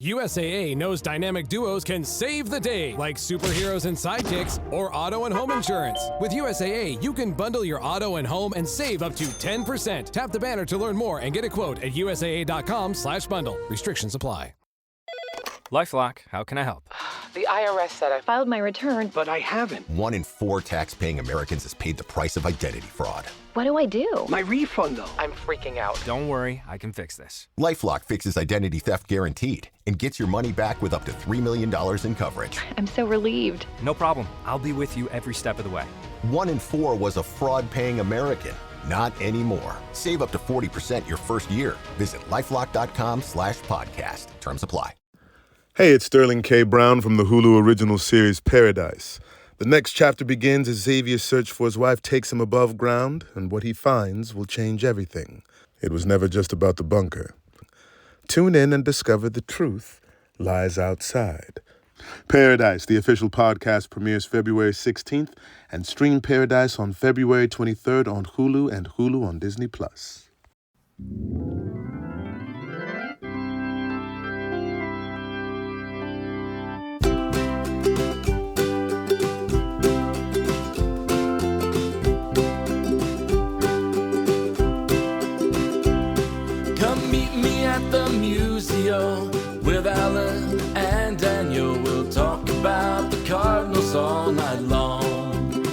USAA knows dynamic duos can save the day, like superheroes and sidekicks or auto and home insurance. With USAA, you can bundle your auto and home and save up to 10%. Tap the banner to learn more and get a quote at usaa.com/bundle. Restrictions apply. LifeLock, how can I help? The IRS said I filed my return, but I haven't. 1 in 4 tax-paying Americans has paid the price of identity fraud. What do I do? My refund, though. I'm freaking out. Don't worry, I can fix this. LifeLock fixes identity theft guaranteed and gets your money back with up to $3 million in coverage. I'm so relieved. No problem. I'll be with you every step of the way. 1 in 4 was a fraud-paying American. Not anymore. Save up to 40% your first year. Visit LifeLock.com/podcast. Terms apply. Hey, it's Sterling K. Brown from the Hulu original series Paradise. The next chapter begins as Xavier's search for his wife takes him above ground, and what he finds will change everything. It was never just about the bunker. Tune in and discover the truth lies outside. Paradise, the official podcast, premieres February 16th, and stream Paradise on February 23rd on Hulu and Hulu on Disney+. The Musial with Alan and Daniel. We'll talk about the Cardinals all night long.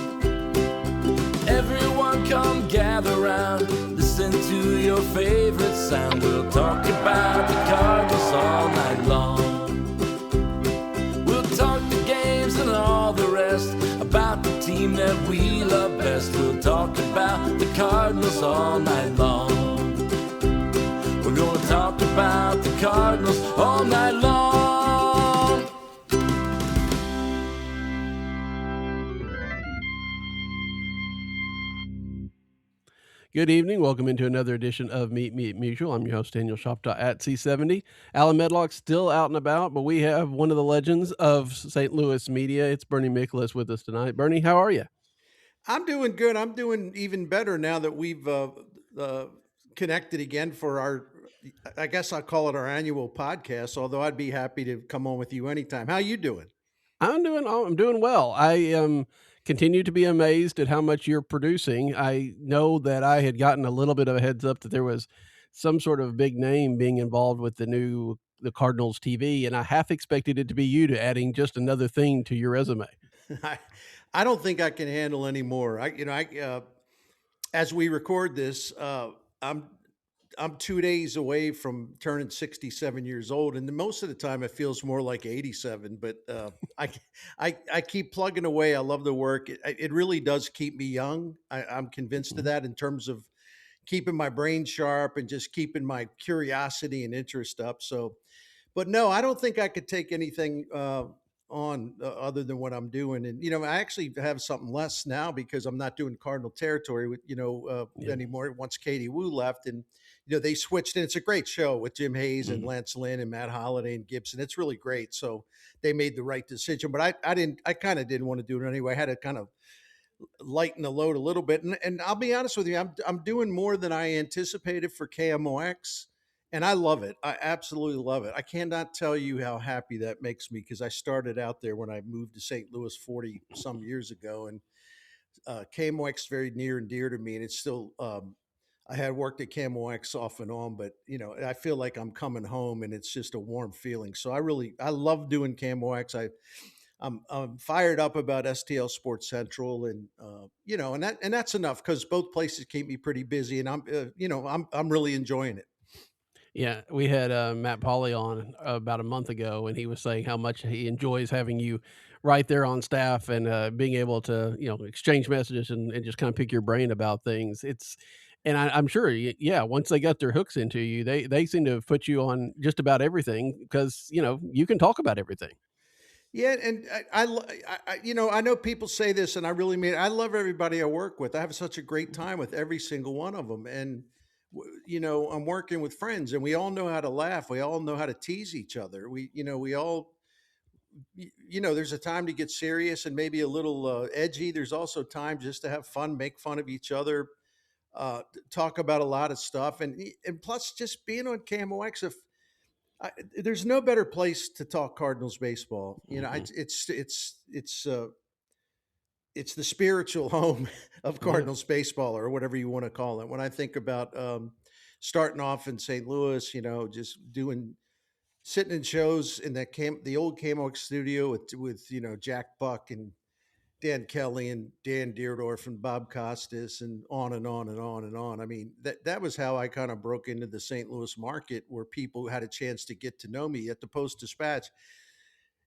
Everyone come gather round, listen to your favorite sound. We'll talk about the Cardinals all night long. We'll talk the games and all the rest, about the team that we love best. We'll talk about the Cardinals all night long. We're gonna talk about the Cardinals all night long. Good evening. Welcome into another edition of Meet Musial. I'm your host, Daniel Shoptaw at C70. Alan Medlock's still out and about, but we have one of the legends of St. Louis media. It's Bernie Miklasz with us tonight. Bernie, how are you? I'm doing good. I'm doing even better now that we've connected again for our, I guess I'll call it our annual podcast, although I'd be happy to come on with you anytime. How you doing? I'm doing well. I continue to be amazed at how much you're producing. I know that I had gotten a little bit of a heads up that there was some sort of big name being involved with the Cardinals TV, and I half expected it to be you to adding just another thing to your resume. I don't think I can handle any more. As we record this, I'm 2 days away from turning 67 years old, and most of the time it feels more like 87. But I keep plugging away. I love the work. It really does keep me young. I'm convinced of that in terms of keeping my brain sharp and just keeping my curiosity and interest up. So, but no, I don't think I could take anything on other than what I'm doing. And I actually have something less now because I'm not doing Cardinal territory with anymore. Once Katie Wu left, and they switched, and it's a great show with Jim Hayes and Lance Lynn and Matt Holliday and Gibson. It's really great. So they made the right decision, but I kind of didn't want to do it anyway. I had to kind of lighten the load a little bit. And I'll be honest with you, I'm doing more than I anticipated for KMOX, and I love it. I absolutely love it. I cannot tell you how happy that makes me, because I started out there when I moved to St. Louis 40 some years ago, and KMOX is very near and dear to me, and it's still I had worked at KMOX off and on, but I feel like I'm coming home, and it's just a warm feeling. So I love doing KMOX. I'm fired up about STL Sports Central, and and that's enough, because both places keep me pretty busy, and I'm really enjoying it. Yeah, we had Matt Pauley on about a month ago, and he was saying how much he enjoys having you right there on staff and being able to exchange messages and just kind of pick your brain about things. And I'm sure, once they got their hooks into you, they seem to have put you on just about everything, because you can talk about everything. Yeah, and I know people say this, and I really mean it. I love everybody I work with. I have such a great time with every single one of them, and I'm working with friends, and we all know how to laugh. We all know how to tease each other. We all, there's a time to get serious and maybe a little edgy. There's also time just to have fun, make fun of each other, talk about a lot of stuff, and plus just being on KMOX. There's no better place to talk Cardinals baseball. You know, Hmm. it's the spiritual home of Yeah. Cardinals baseball, or whatever you want to call it. When I think about starting off in St. Louis, just doing sitting in shows in the old Camo studio with Jack Buck and Dan Kelly and Dan Deerdorf and Bob Costas and on and on and on and on. I mean, that was how I kind of broke into the St. Louis market, where people had a chance to get to know me. At the Post Dispatch,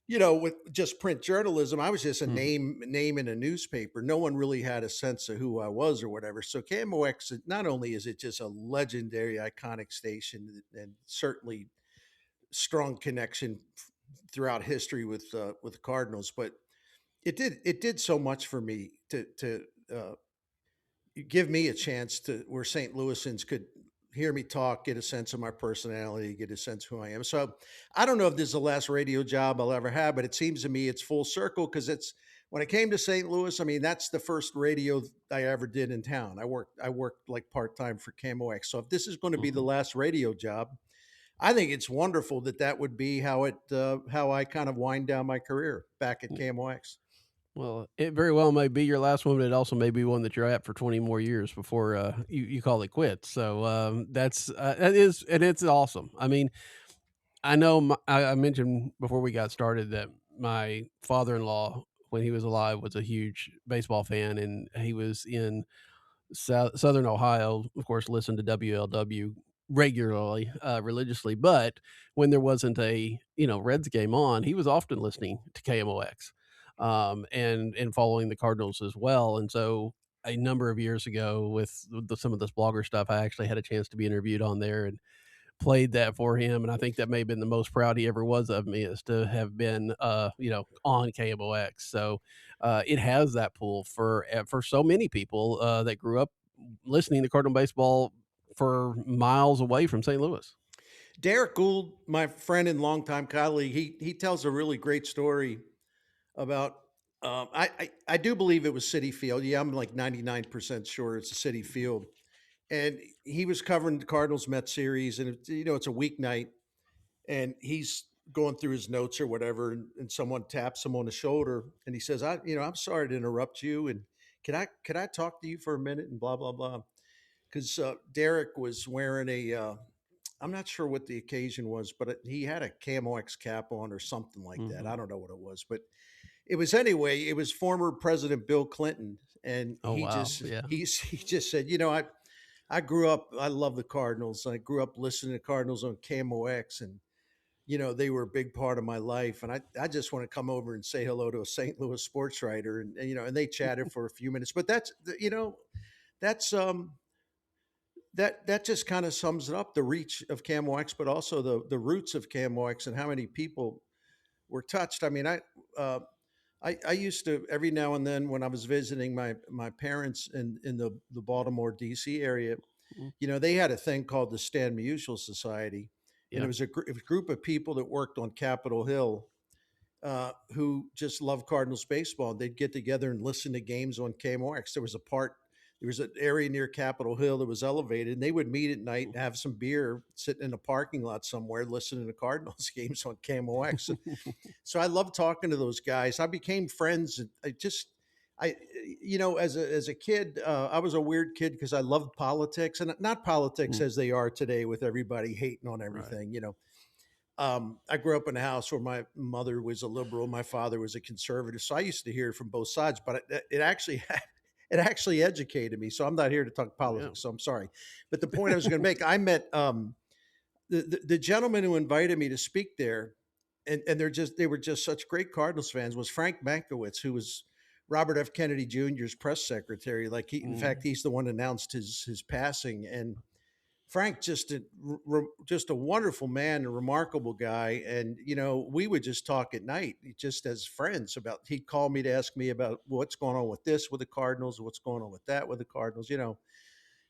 with just print journalism, I was just a Hmm. name in a newspaper. No one really had a sense of who I was or whatever. So KMOX, not only is it just a legendary, iconic station, and certainly strong connection throughout history with the Cardinals, but it did so much for me to uh, give me a chance to where St. Louisans could hear me talk, get a sense of my personality, get a sense of who I am. So I don't know if this is the last radio job I'll ever have, but it seems to me it's full circle, because it's when I came to St. Louis. I mean, that's the first radio I ever did in town. I worked like part time for KMOX. So if this is going to be the Hmm. last radio job, I think it's wonderful that would be how I kind of wind down my career back at KMOX. Well, it very well may be your last one, but it also may be one that you're at for 20 more years before you call it quits. So that is, and it's awesome. I mean, I know I mentioned before we got started that my father-in-law, when he was alive, was a huge baseball fan, and he was in Southern Ohio, of course, listened to WLW regularly, religiously. But when there wasn't a Reds game on, he was often listening to KMOX, and following the Cardinals as well. And so a number of years ago, with some of this blogger stuff, I actually had a chance to be interviewed on there and played that for him. And I think that may have been the most proud he ever was of me, is to have been, on KMOX. So it has that pull for so many people that grew up listening to Cardinal baseball for miles away from St. Louis. Derek Gould, my friend and longtime colleague, he tells a really great story about. I do believe it was City Field. Yeah, I'm like 99% sure it's a City Field. And he was covering the Cardinals Met series, and it's a weeknight, and he's going through his notes or whatever, and someone taps him on the shoulder, and he says, I'm sorry to interrupt you, and can I talk to you for a minute, and blah blah blah, because Derek was wearing I'm not sure what the occasion was, but he had a Camo X cap on or something like that. Hmm. I don't know what it was, but it was former President Bill Clinton, and Oh, wow. Yeah. he just said, I love the Cardinals. I grew up listening to Cardinals on KMOX, and they were a big part of my life. And I just want to come over and say hello to a St. Louis sports writer, and they chatted for a few minutes. But that's that just kind of sums it up, the reach of KMOX, but also the roots of KMOX and how many people were touched. I mean, uh, I used to, every now and then, when I was visiting my parents in the Baltimore D.C. area, Mm. they had a thing called the Stan Musial Society, and it Yeah. was a group of people that worked on Capitol Hill, who just love Cardinals baseball. They'd get together and listen to games on KMOX. There was an area near Capitol Hill that was elevated, and they would meet at night and have some beer, sitting in a parking lot somewhere, listening to Cardinals games on KMOX. So I love talking to those guys. I became friends. And as a kid, I was a weird kid because I loved politics, and not politics Mm. as they are today, with everybody hating on Right. everything. I grew up in a house where my mother was a liberal, my father was a conservative, so I used to hear it from both sides. But it actually it actually educated me. So I'm not here to talk Yeah. politics. So I'm sorry, but the point I was going to make, I met the gentleman who invited me to speak there, and they were just such great Cardinals fans, was Frank Mankiewicz, who was Robert F. Kennedy Jr.'s press secretary. Like, in fact, Mm. he's the one that announced his passing. And Frank, just a wonderful man, a remarkable guy, and we would just talk at night, just as friends. About He'd call me to ask me about what's going on with this with the Cardinals, what's going on with that with the Cardinals.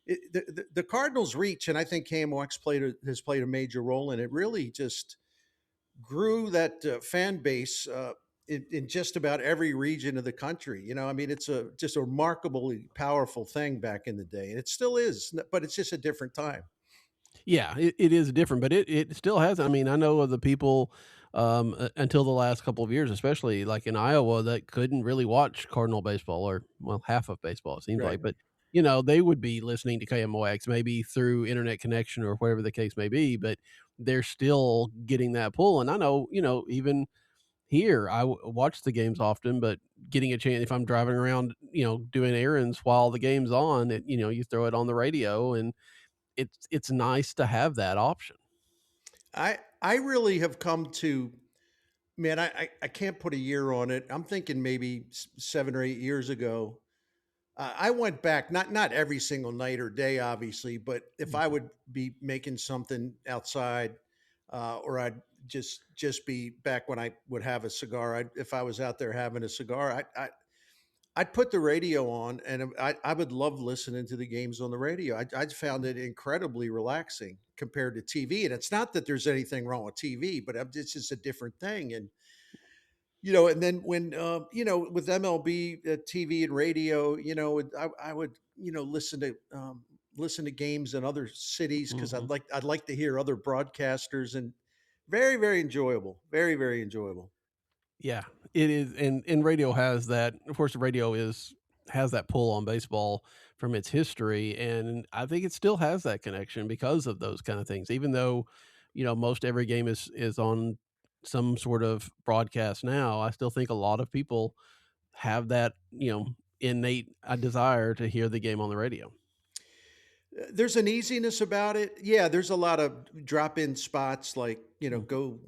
The Cardinals' reach, and I think KMOX has played a major role in it. Really, just grew that fan base in just about every region of the country. I mean, it's just a remarkably powerful thing back in the day, and it still is, but it's just a different time. Yeah, it is different, but it still has. I mean, I know of the people until the last couple of years, especially like in Iowa, that couldn't really watch Cardinal baseball or well, half of baseball it seems Right. like. But they would be listening to KMOX maybe through internet connection or whatever the case may be. But they're still getting that pull, and I know even here watch the games often, but getting a chance if I'm driving around, doing errands while the game's on, you throw it on the radio and it's nice to have that option. I really have come to, man, I can't put a year on it. I'm thinking maybe 7 or 8 years ago. I went back, not every single night or day, obviously, but if I Mhm, would be making something outside, or I'd just be back when I would have a cigar. If I was out there having a cigar, I'd put the radio on, and I would love listening to the games on the radio. I found it incredibly relaxing compared to TV. And it's not that there's anything wrong with TV, but it's just a different thing. And and then when with MLB TV and radio, I would listen to games in other cities because mhm. I'd like to hear other broadcasters, and very very enjoyable, very very enjoyable. Yeah, it is, and radio has that. Of course, the radio has that pull on baseball from its history, and I think it still has that connection because of those kind of things. Even though, most every game is on some sort of broadcast now, I still think a lot of people have that, innate desire to hear the game on the radio. There's an easiness about it. Yeah, there's a lot of drop-in spots like, Mhm, go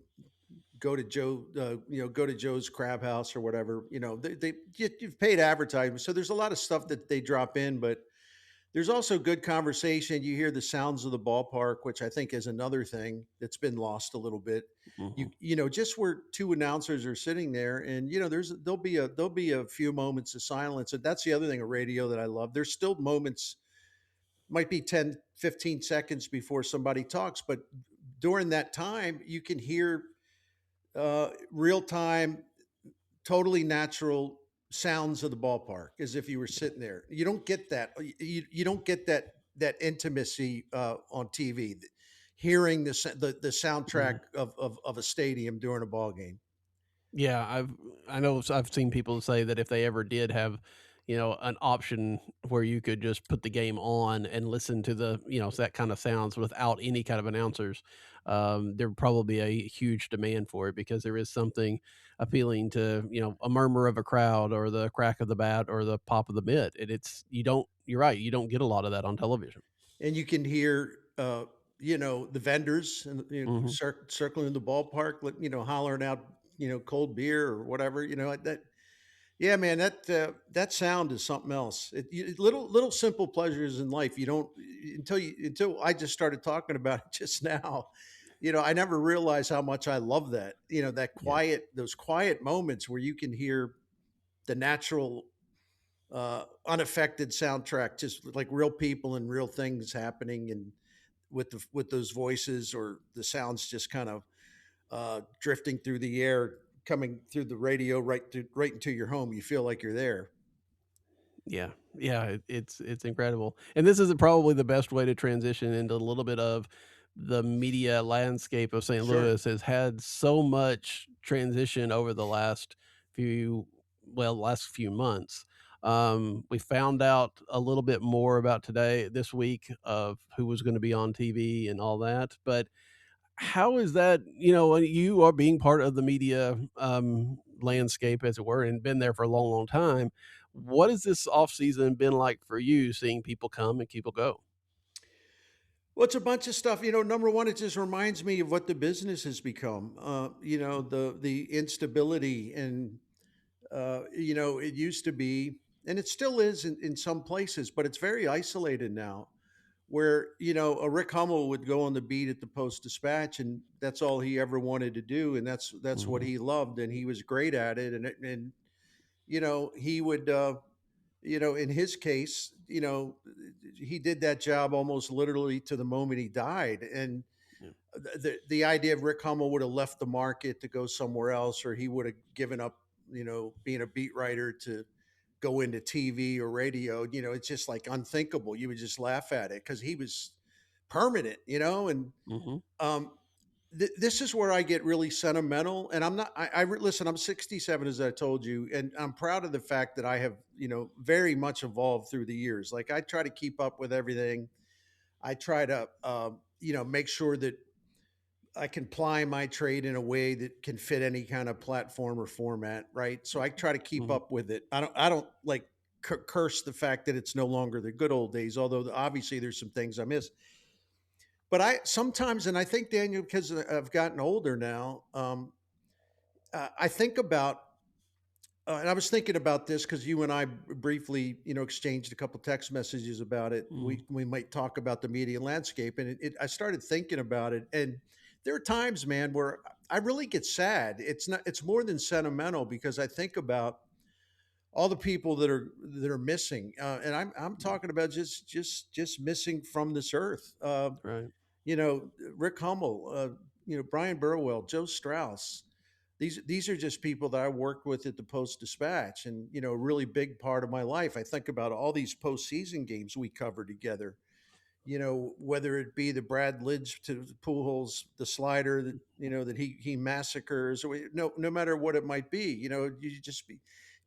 to go to Joe's Crab House or whatever. You've paid advertising, so there's a lot of stuff that they drop in, but there's also good conversation. You hear the sounds of the ballpark, which I think is another thing that's been lost a little bit. mhm. Just where two announcers are sitting there, and there'll be a few moments of silence, and that's the other thing of radio that I love. There's still moments, might be 10, 15 seconds before somebody talks, but during that time you can hear real time, totally natural sounds of the ballpark as if you were sitting there. You don't get that. You don't get that intimacy on TV. Hearing the soundtrack Mhm. of a stadium during a ball game. Yeah, I know I've seen people say that if they ever did have, an option where you could just put the game on and listen to the, that kind of sounds without any kind of announcers, there would probably be a huge demand for it because there is something appealing to, a murmur of a crowd or the crack of the bat or the pop of the mitt. You're right, you don't get a lot of that on television. And you can hear the vendors and Hmm. circling the ballpark, hollering out cold beer or whatever. That Yeah, man, that sound is something else. Little simple pleasures in life. You don't until I just started talking about it just now. I never realized how much I love that. Yeah. Those quiet moments where you can hear the natural, unaffected soundtrack, just like real people and real things happening, and with those voices or the sounds just kind of drifting through the air, coming through the radio right into your home. You feel like you're there. Yeah, yeah, it's incredible, and this is probably the best way to transition into a little bit of the media landscape of St. Sure. Louis has had so much transition over the last few months. We found out a little bit more about this week of who was going to be on TV and all that, but how is that, you are being part of the media, landscape, as it were, and been there for a long, long time. What has this off season been like for you seeing people come and people go? Well, it's a bunch of stuff. Number one, it just reminds me of what the business has become. The instability, and it used to be, and it still is in some places, but it's very isolated now. Where a Rick Hummel would go on the beat at the Post Dispatch, and that's all he ever wanted to do, and that's what Mhm, he loved, and he was great at it, and he would. In his case, he did that job almost literally to the moment he died. And yeah, the idea of Rick Hummel would have left the market to go somewhere else, or he would have given up, being a beat writer to go into TV or radio. It's just like unthinkable. You would just laugh at it because he was permanent, you know, and Hmm. um, this is where I get really sentimental. And I'm not. Listen. I'm 67, as I told you, and I'm proud of the fact that I have, very much evolved through the years. Like I try to keep up with everything. I try to, make sure that I can ply my trade in a way that can fit any kind of platform or format, right? So I try to keep Hmm. up with it. I don't like curse the fact that it's no longer the good old days, although obviously there's some things I miss. But I sometimes, and I think Daniel, because I've gotten older now, I think about, and I was thinking about this because you and I briefly, exchanged a couple text messages about it. Hmm. We might talk about the media landscape, and I started thinking about it, and there are times, man, where I really get sad. It's not. It's more than sentimental because I think about all the people that are missing, and I'm talking about just missing from this earth. Right. You know, Rick Hummel, Brian Burwell, Joe Strauss. These are just people that I worked with at the Post Dispatch, and a really big part of my life. I think about all these postseason games we covered together. Whether it be the Brad Lidge to the Pujols, the slider that that he massacres, or no matter what it might be. You just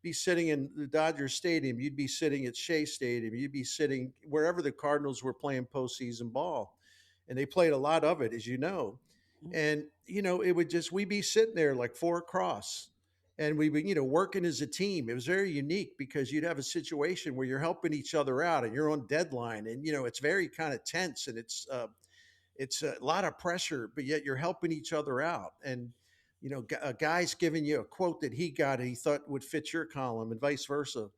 be sitting in the Dodger Stadium, you'd be sitting at Shea Stadium, you'd be sitting wherever the Cardinals were playing postseason ball, and they played a lot of it, as you know. And it would just we'd be sitting there like four across, and we would working as a team. It was very unique because you'd have a situation where you're helping each other out and you're on deadline, and it's very kind of tense, and it's a lot of pressure, but yet you're helping each other out. And a guy's giving you a quote that he got and he thought would fit your column, and vice versa.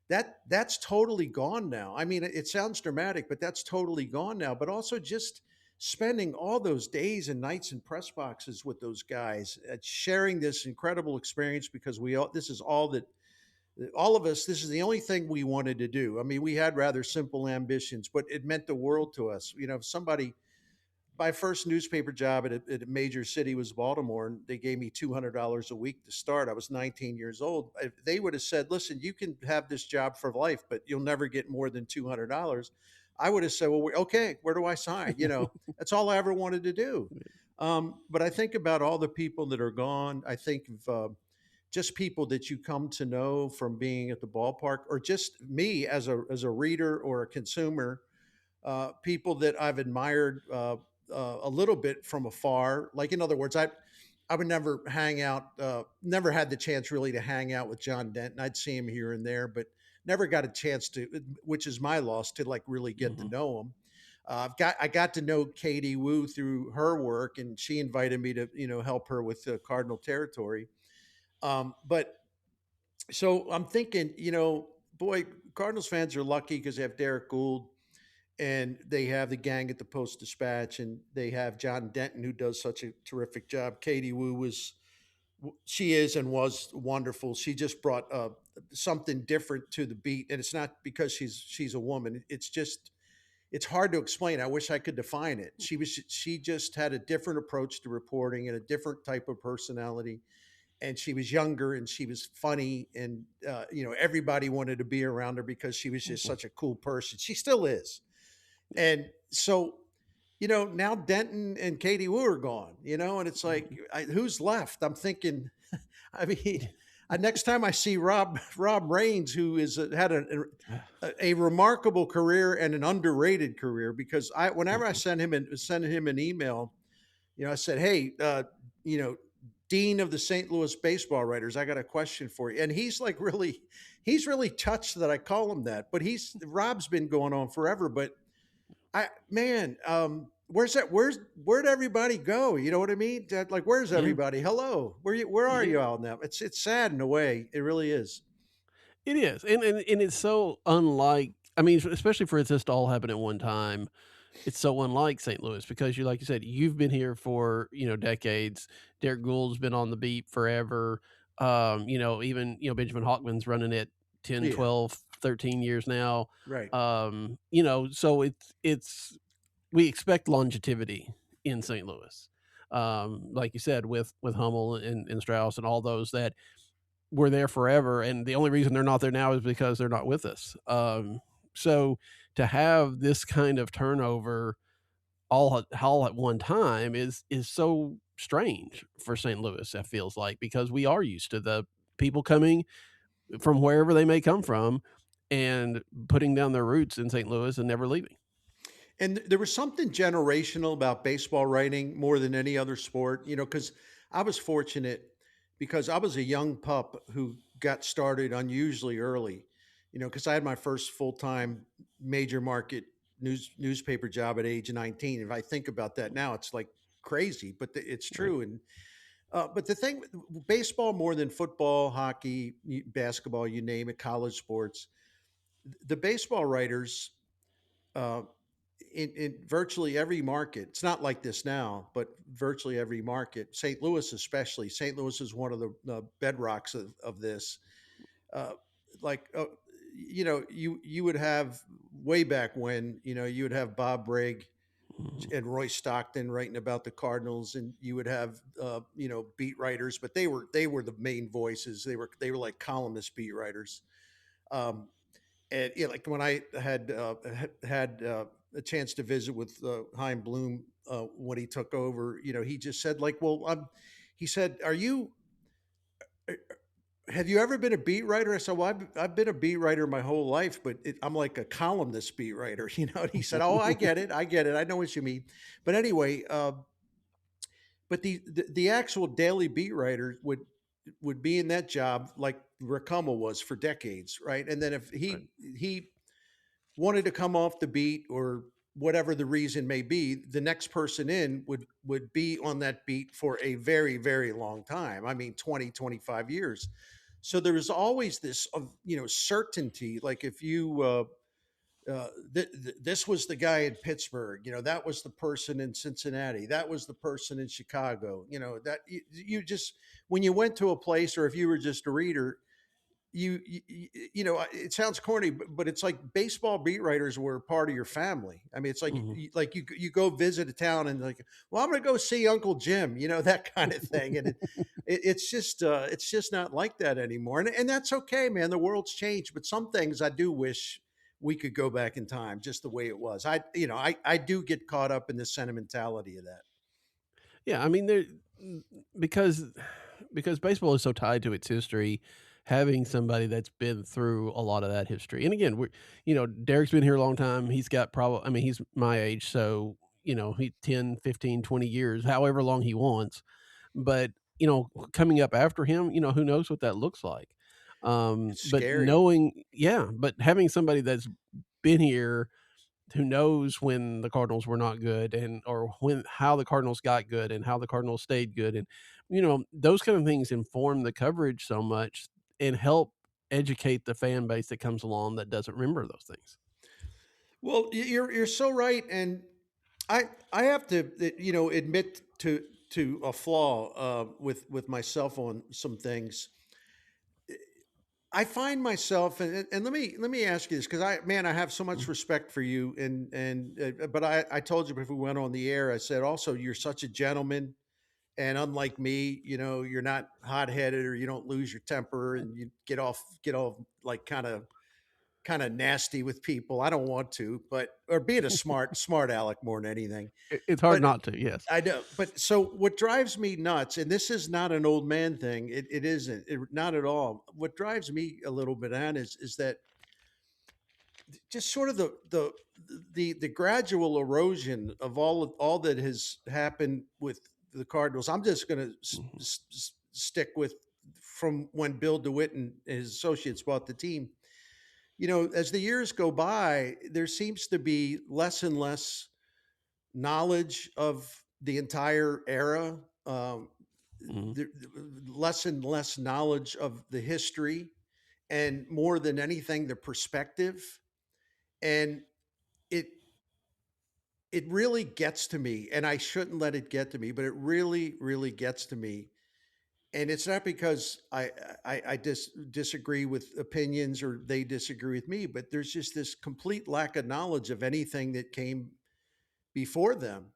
That's totally gone now. I mean, it sounds dramatic, but that's totally gone now. But also just spending all those days and nights in press boxes with those guys, sharing this incredible experience, because we all this is all that all of us, this is the only thing we wanted to do. I mean, we had rather simple ambitions, but it meant the world to us. If somebody, my first newspaper job at a major city was Baltimore, and they gave me $200 a week to start. I was 19 years old. If they would have said, "Listen, you can have this job for life, but you'll never get more than $200." I would have said, "Well, okay, where do I sign?" That's all I ever wanted to do. But I think about all the people that are gone. I think of just people that you come to know from being at the ballpark, or just me as a reader or a consumer, people that I've admired a little bit from afar. Like, in other words, I would never hang out, never had the chance really to hang out with John Denton. I'd see him here and there, but never got a chance to, which is my loss, to like really get to Hmm. know him. I got to know Katie Wu through her work, and she invited me to help her with Cardinal territory. But so I'm thinking, boy, Cardinals fans are lucky because they have Derek Gould, and they have the gang at the Post Dispatch, and they have John Denton, who does such a terrific job. Katie Wu she is and was wonderful. She just brought something different to the beat, and it's not because she's a woman. It's just it's hard to explain. I wish I could define it. She just had a different approach to reporting and a different type of personality, and she was younger and she was funny, and everybody wanted to be around her because she was just such a cool person. She still is. And so, now Denton and Katie Wu are gone, and it's like, who's left? I'm thinking, I mean, next time I see Rob Raines, who is had a remarkable career and an underrated career, because whenever I send him an email, I said, "Hey, Dean of the St. Louis baseball writers, I got a question for you." And he's really touched that I call him that. But Rob's been going on forever. But man, where'd everybody go? You know what I mean? Like, where's Yeah, everybody? Hello, where are yeah, you all now? It's sad in a way. It really is. it is, and it's so unlike. I mean, especially for it just to all happen at one time. It's so unlike St. Louis because like you said, you've been here for, decades. Derek Gould's been on the beat forever. Even, Benjamin Hockman's running it 10, Yeah, 12, 13 years now. right. So we expect longevity in St. Louis. Like you said, with Hummel and Strauss and all those that were there forever. And the only reason they're not there now is because they're not with us. So to have this kind of turnover, all at one time is so strange for St. Louis. That feels like, because we are used to the people coming from wherever they may come from and putting down their roots in St. Louis and never leaving. And there was something generational about baseball writing more than any other sport, because I was fortunate because I was a young pup who got started unusually early, because I had my first full time major market newspaper job at age 19. If I think about that now, it's like crazy, but it's Right. true. And but the thing, baseball more than football, hockey, basketball, you name it, college sports, the baseball writers uh, in virtually every market. It's not like this now, but virtually every market, St. Louis especially. St. Louis is one of the bedrocks of this. Uh, like, you would have way back when, you would have Bob Brigg Mhm. and Roy Stockton writing about the Cardinals, and you would have beat writers, but they were the main voices. They were like columnist beat writers. Um, and like when I had a chance to visit with Chaim Bloom when he took over, he just said like, well, he said, uh, have you ever been a beat writer? I said, well, I've been a beat writer my whole life, but I'm like a columnist beat writer, And he said, oh, I get it, I know what you mean. But anyway, but the actual daily beat writer would be in that job like Racama was for decades, right? And then if Right. he wanted to come off the beat or whatever the reason may be, the next person in would be on that beat for a very, very long time. I mean, 20, 25 years. So there was always this certainty. Like if you this was the guy in Pittsburgh, that was the person in Cincinnati, that was the person in Chicago, that you just, when you went to a place, or if you were just a reader, it sounds corny, but it's like baseball beat writers were part of your family. I mean, it's like Mhm. you go visit a town and like, well, I'm going to go see Uncle Jim, that kind of thing. And it's just not like that anymore. And that's okay, man. The world's changed, but some things I do wish we could go back in time, just the way it was. I do get caught up in the sentimentality of that. Yeah, I mean, mm, because because baseball is so tied to its history, having somebody that's been through a lot of that history. And again, Derek's been here a long time. He's got probably, I mean, he's my age, so, he 10, 15, 20 years, however long he wants. But, coming up after him, who knows what that looks like. It's But scary. knowing, yeah, but having somebody that's been here, who knows when the Cardinals were not good, and or when how the Cardinals got good and how the Cardinals stayed good, and those kind of things inform the coverage so much and help educate the fan base that comes along that doesn't remember those things. Well, you're so right, and I have to admit to a flaw with myself on some things. I find myself, and let me ask you this, because I have so much Mhm. respect for you, and but I told you before we went on the air, I said also you're such a gentleman, and unlike me, you're not hot headed, or you don't lose your temper, and you get off like kind of nasty with people. I don't want to, but or being a smart aleck more than anything. It's hard But not to, yes. I know. But so what drives me nuts, and this is not an old man thing. It isn't. Not at all. What drives me a little bit on is that just sort of the gradual erosion of all that has happened with the Cardinals. I'm just going to Mhm. stick with from when Bill DeWitt and his associates bought the team. As the years go by, there seems to be less and less knowledge of the entire era, Mhm. less and less knowledge of the history, and more than anything, the perspective. And it it really gets to me, and I shouldn't let it get to me, but it really, really gets to me. And it's not because I disagree with opinions or they disagree with me, but there's just this complete lack of knowledge of anything that came before them.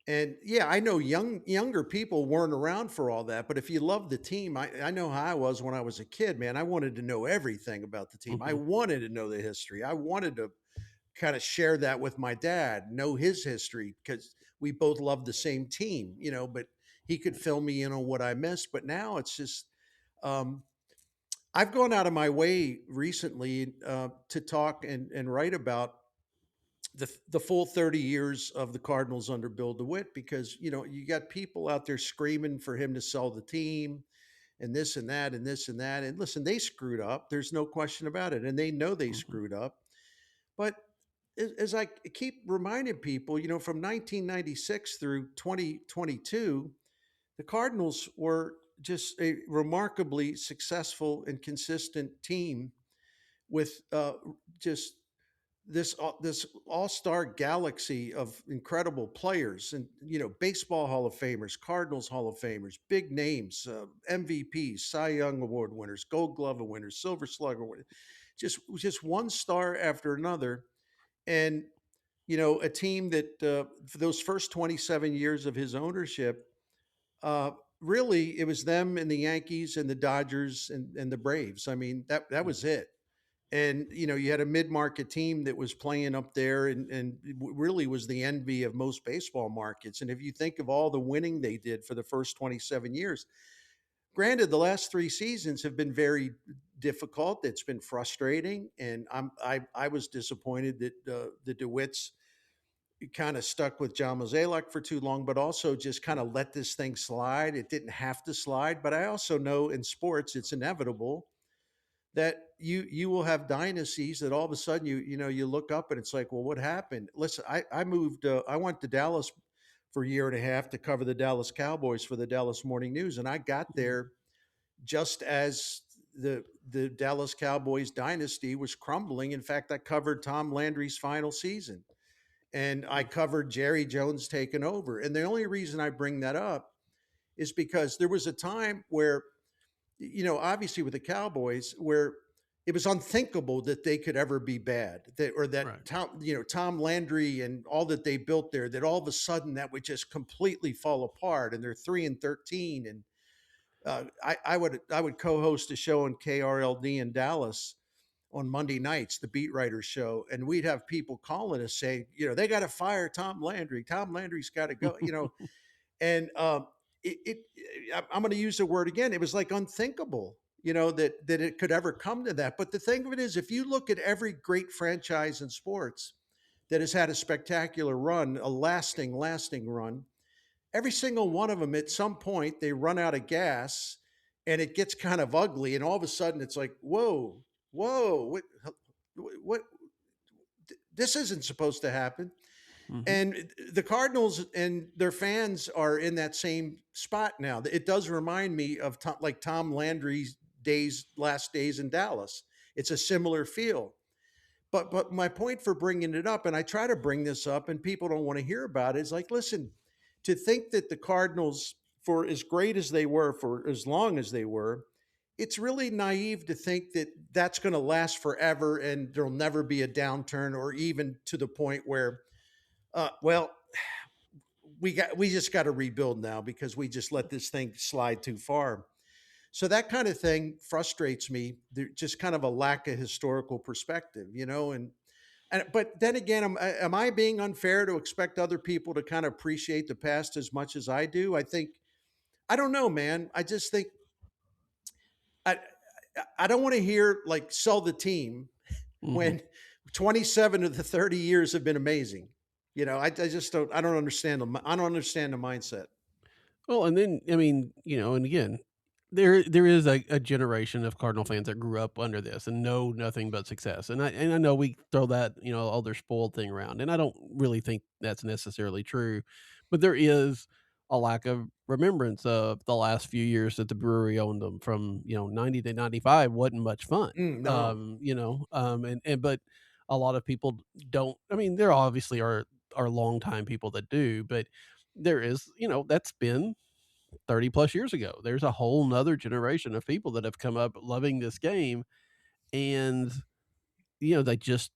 And yeah, I know younger people weren't around for all that, but if you love the team, I know how I was when I was a kid, man. I wanted to know everything about the team. I Mhm. wanted to know the history. I wanted to kind of share that with my dad, know his history, because we both love the same team, but he could fill me in on what I missed. But now it's just, um, I've gone out of my way recently to talk and write about the full 30 years of the Cardinals under Bill DeWitt, because you got people out there screaming for him to sell the team and this and that and this and that. And listen, they screwed up. There's no question about it, and they know they Mhm. screwed up. But as I keep reminding people, from 1996 through 2022, the Cardinals were just a remarkably successful and consistent team with just this all-star galaxy of incredible players, and baseball Hall of Famers, Cardinals Hall of Famers, big names, MVPs, Cy Young Award winners, Gold Glove winners, Silver Slugger winners, just one star after another. And a team that for those first 27 years of his ownership, uh, really it was them and the Yankees and the Dodgers and the Braves. I mean, that was it. And you had a mid-market team that was playing up there, and really was the envy of most baseball markets. And if you think of all the winning they did for the first 27 years, granted, the last 3 seasons have been very difficult. It's been frustrating, and I was disappointed that the DeWitts kind of stuck with John Mozeliak for too long, but also just kind of let this thing slide. It didn't have to slide, but I also know in sports it's inevitable that you will have dynasties that all of a sudden you look up and it's like, well, what happened? Listen, I moved, I went to Dallas for a year and a half to cover the Dallas Cowboys for the Dallas Morning News, and I got Mhm. there just as the Dallas Cowboys dynasty was crumbling. In fact, I covered Tom Landry's final season, and I covered Jerry Jones taking over. And the only reason I bring that up is because there was a time where, obviously with the Cowboys, where it was unthinkable that they could ever be bad, or Right. that Tom Landry and all that they built there, that all of a sudden that would just completely fall apart. And they're 3-13, and I would co-host a show on KRLD in Dallas on Monday nights, the beat writer show, and we'd have people calling us saying, they got to fire Tom Landry. Tom Landry's got to go. And I'm going to use the word again. It was like unthinkable, that it could ever come to that. But the thing of it is, if you look at every great franchise in sports that has had a spectacular run, a lasting run, every single one of them at some point they run out of gas, and it gets kind of ugly, and all of a sudden it's like, whoa, what this isn't supposed to happen. Mhm. And the Cardinals and their fans are in that same spot now. It does remind me of like Tom Landry's last days in Dallas. It's a similar feel. But my point for bringing it up, and I try to bring this up, and people don't want to hear about it, is like, listen, to think that the Cardinals, for as great as they were, for as long as they were, it's really naive to think that that's going to last forever and there'll never be a downturn, or even to the point where, well, we just got to rebuild now because we just let this thing slide too far. So that kind of thing frustrates me. There just kind of a lack of historical perspective, and but then again, am I being unfair to expect other people to kind of appreciate the past as much as I do? I don't know, man. I just think I I don't want to hear like sell the team Mhm. when 27 of the 30 years have been amazing. I just I don't understand I don't understand the mindset. Well, and then I mean, and again, there is a generation of Cardinal fans that grew up under this and know nothing but success. And I know we throw that, older spoiled thing around. And I don't really think that's necessarily true. But there is a lack of remembrance of the last few years that the brewery owned them from, 90 to 95 wasn't much fun. No. And but a lot of people don't. I mean, there obviously are longtime people that do, but there is, that's been 30 plus years ago. There's a whole nother generation of people that have come up loving this game, and they just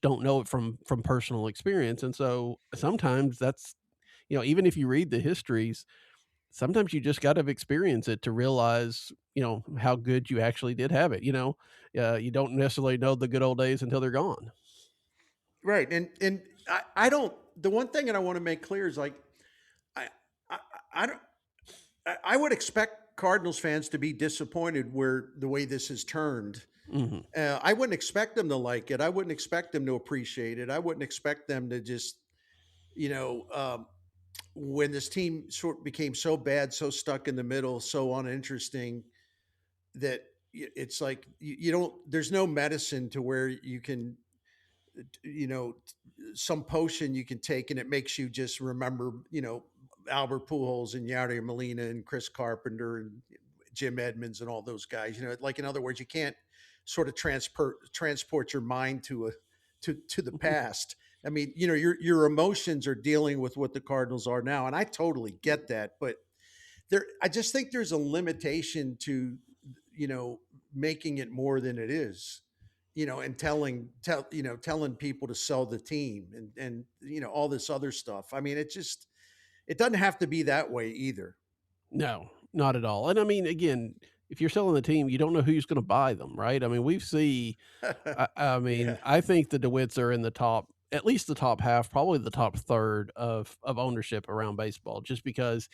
don't know it from personal experience. And so sometimes that's, even if you read the histories, sometimes you just got to experience it to realize, how good you actually did have it. You don't necessarily know the good old days until they're gone. Right. And I don't. The one thing that I want to make clear is like I I, I don't. I would expect Cardinals fans to be disappointed where the way this has turned. Mhm. I wouldn't expect them to like it. I wouldn't expect them to appreciate it. I wouldn't expect them to just, you know, when this team sort became so bad, so stuck in the middle, so uninteresting that it's like you don't. There's no medicine to where you can, you know, some potion you can take and it makes you just remember, Albert Pujols and Yadier Molina and Chris Carpenter and Jim Edmonds and all those guys. Like in other words, you can't sort of transport your mind to the past. I mean, your emotions are dealing with what the Cardinals are now, and I totally get that. But I just think there's a limitation to you know making it more than it is. And telling people to sell the team and all this other stuff. I mean, it doesn't have to be that way either. No, not at all. And I mean, again, if you're selling the team, you don't know who's going to buy them, right? I mean, I mean, Yeah. I think the DeWitts are in the top, at least the top half, probably the top third of ownership around baseball, just because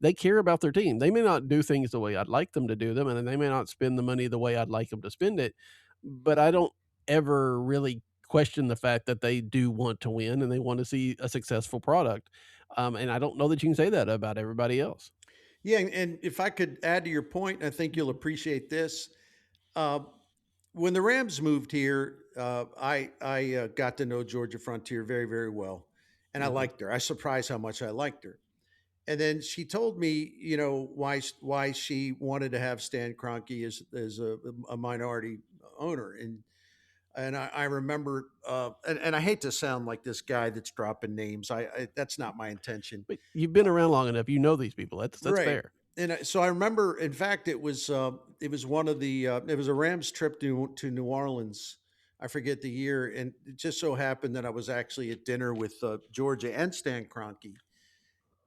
they care about their team. They may not do things the way I'd like them to do them, and they may not spend the money the way I'd like them to spend it, but I don't ever really question the fact that they do want to win and they want to see a successful product. And I don't know that you can say that about everybody else. Yeah, and if I could add to your point, I think you'll appreciate this. Uh, when the Rams moved here, I got to know Georgia Frontier very, very well, and I Mhm. liked her. I surprised how much I liked her. And then she told me, why she wanted to have Stan Kroenke as a minority owner, and I remember, and I hate to sound like this guy that's dropping names. That's not my intention. But you've been around long enough, you know these people. That's Right. fair. And so I remember, in fact, it was one of the it was a Rams trip to New Orleans. I forget the year, and it just so happened that I was actually at dinner with Georgia and Stan Kroenke.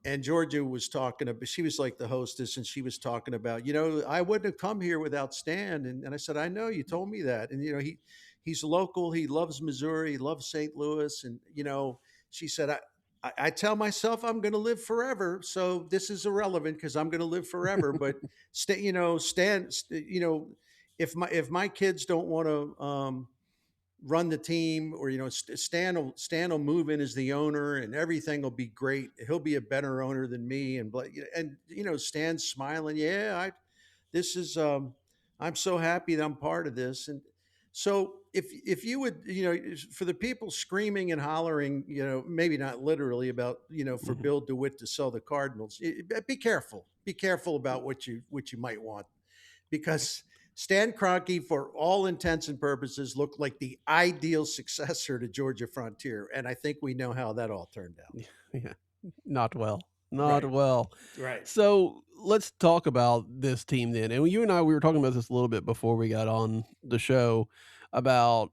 And Georgia was talking about, she was like the hostess, and she was talking about, I wouldn't have come here without Stan. And I said, I know, you told me that. And he's local, he loves Missouri, he loves St. Louis, and she said, I tell myself I'm going to live forever, so this is irrelevant because I'm going to live forever. But Stan, if my kids don't want to run the team, or Stan will move in as the owner and everything will be great. He'll be a better owner than me. And Stan's smiling. Yeah, this is I'm so happy that I'm part of this. And so if you would, for the people screaming and hollering, maybe not literally about, for Mhm. Bill DeWitt to sell the Cardinals, be careful. Be careful about what you might want, because Stan Kroenke, for all intents and purposes, looked like the ideal successor to Georgia Frontier, and I think we know how that all turned out. Yeah, not well, not Right, well. right. So let's talk about this team then. And you and I, we were talking about this a little bit before we got on the show about,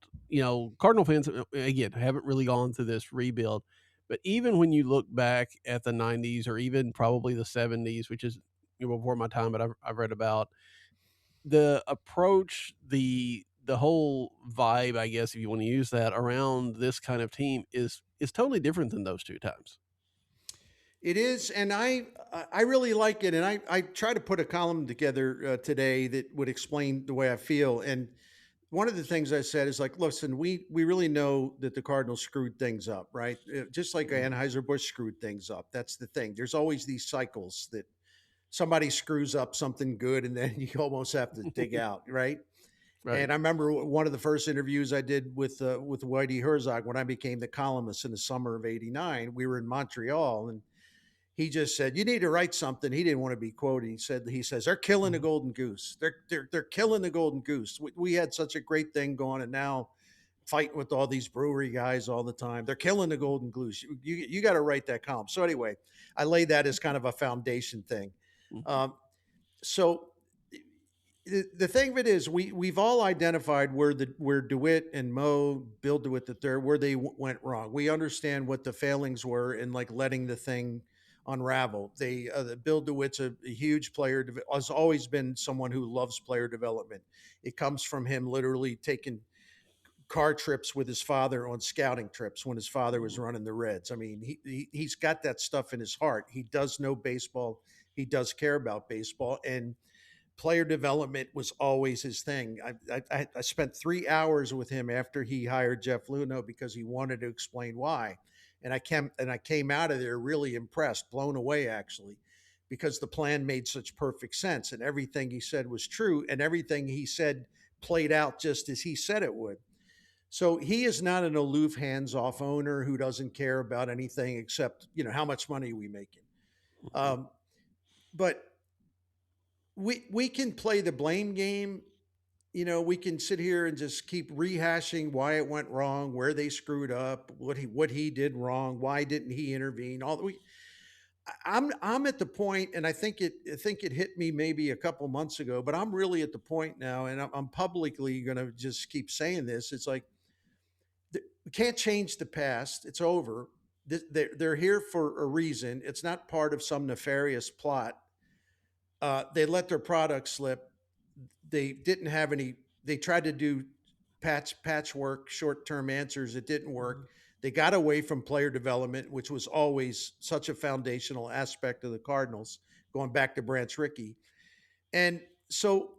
Cardinal fans, again, haven't really gone through this rebuild. But even when you look back at the 90s or even probably the 70s, which is before my time, but I've read about the approach, the whole vibe, I guess, if you want to use that, around this kind of team is totally different than those two times. It is, and I really like it, and I try to put a column together today that would explain the way I feel. And one of the things I said is like, listen, we really know that the Cardinals screwed things up, right? Just like Mhm. Anheuser Busch screwed things up. That's the thing. There's always these cycles that somebody screws up something good, and then you almost have to dig out, right? Right. And I remember one of the first interviews I did with Whitey Herzog when I became the columnist in the summer of '89. We were in Montreal, and he just said, "You need to write something." He didn't want to be quoted. He says they're killing the Mhm. golden goose. They're killing the golden goose. We had such a great thing going, and now fighting with all these brewery guys all the time. They're killing the golden goose. You got to write that column. So anyway, I laid that as kind of a foundation thing. Mhm. Um, so the thing of it is, we've all identified where DeWitt and Mo, Bill DeWitt the third, where they went wrong. We understand what the failings were in like letting the thing unravel. Bill DeWitt's a huge player, has always been someone who loves player development. It comes from him literally taking car trips with his father on scouting trips when his father was running the Reds. I mean, he's got that stuff in his heart. He does know baseball. He does care about baseball, and player development was always his thing. I spent 3 hours with him after he hired Jeff Luhnow because he wanted to explain why, and I came out of there really impressed, blown away actually, because the plan made such perfect sense and everything he said was true and everything he said played out just as he said it would. So he is not an aloof, hands-off owner who doesn't care about anything except how much money we making. Um, but we can play the blame game. We can sit here and just keep rehashing why it went wrong, where they screwed up, what he did wrong, why didn't he intervene? I'm at the point, and I think it hit me maybe a couple months ago, but I'm really at the point now, and I'm publicly going to just keep saying this. It's like we can't change the past; it's over. They're here for a reason. It's not part of some nefarious plot. They let their product slip. They didn't have any. They tried to do patchwork, short term answers. It didn't work. They got away from player development, which was always such a foundational aspect of the Cardinals, going back to Branch Rickey. And so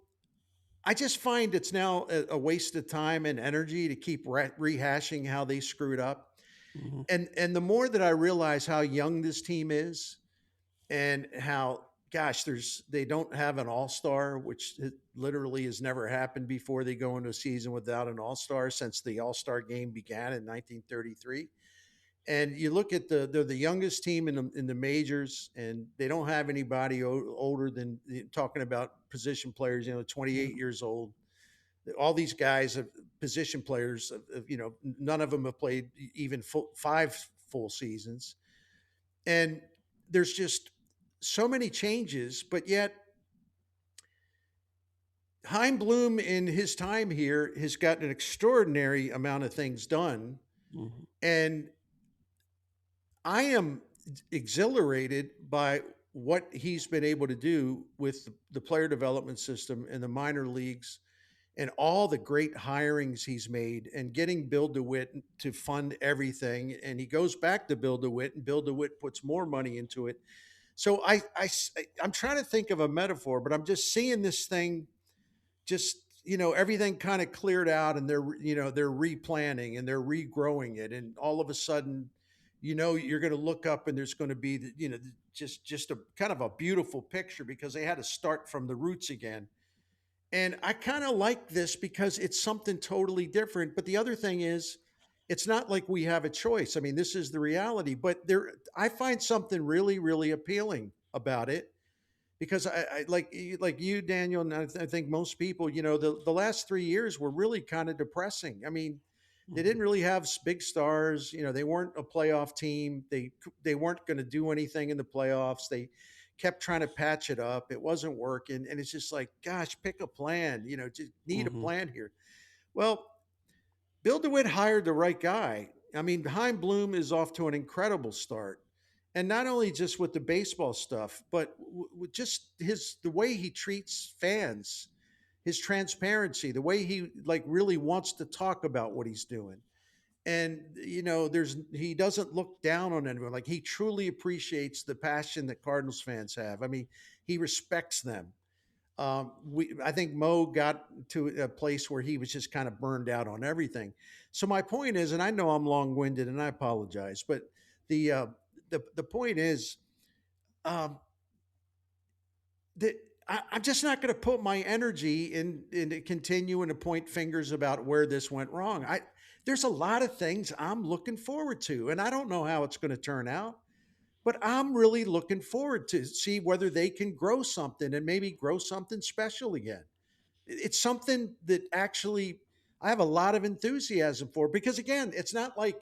I just find it's now a waste of time and energy to keep rehashing how they screwed up. Mhm. And the more that I realize how young this team is, and how, gosh, they don't have an all-star, which literally has never happened before. They go into a season without an all-star since the all-star game began in 1933. And you look at they're the youngest team in the majors, and they don't have anybody older than, talking about position players, 28 years old. All these guys have position players, none of them have played even five full seasons. And there's just so many changes, but yet Chaim Bloom in his time here has gotten an extraordinary amount of things done. Mhm. And I am exhilarated by what he's been able to do with the player development system in the minor leagues and all the great hirings he's made and getting Bill DeWitt to fund everything. And he goes back to Bill DeWitt, and Bill DeWitt puts more money into it. So I'm trying to think of a metaphor, but I'm just seeing this thing, just everything kind of cleared out, and they're replanning and they're regrowing it, and all of a sudden, you're going to look up and there's going to be just a kind of a beautiful picture because they had to start from the roots again. And I kind of like this because it's something totally different. But the other thing is, it's not like we have a choice. I mean, this is the reality. But I find something really, really appealing about it because I like you, Daniel, and I think most people. The last 3 years were really kind of depressing. I mean, they didn't really have big stars. They weren't a playoff team. They weren't going to do anything in the playoffs. They kept trying to patch it up. It wasn't working, and it's just like, gosh, pick a plan. Just need a Mhm. plan here. Well, Bill DeWitt hired the right guy. I mean, Chaim Bloom is off to an incredible start, and not only just with the baseball stuff, but with just the way he treats fans, his transparency, the way he really wants to talk about what he's doing. And he doesn't look down on anyone. Like, he truly appreciates the passion that Cardinals fans have. I mean, he respects them. I think Mo got to a place where he was just kind of burned out on everything. So my point is, and I know I'm long winded, and I apologize, but the uh, the point is, um, that I'm just not going to put my energy in continuing to point fingers about where this went wrong. There's a lot of things I'm looking forward to, and I don't know how it's going to turn out, but I'm really looking forward to see whether they can grow something and maybe grow something special again. It's something that actually I have a lot of enthusiasm for because, again, it's not like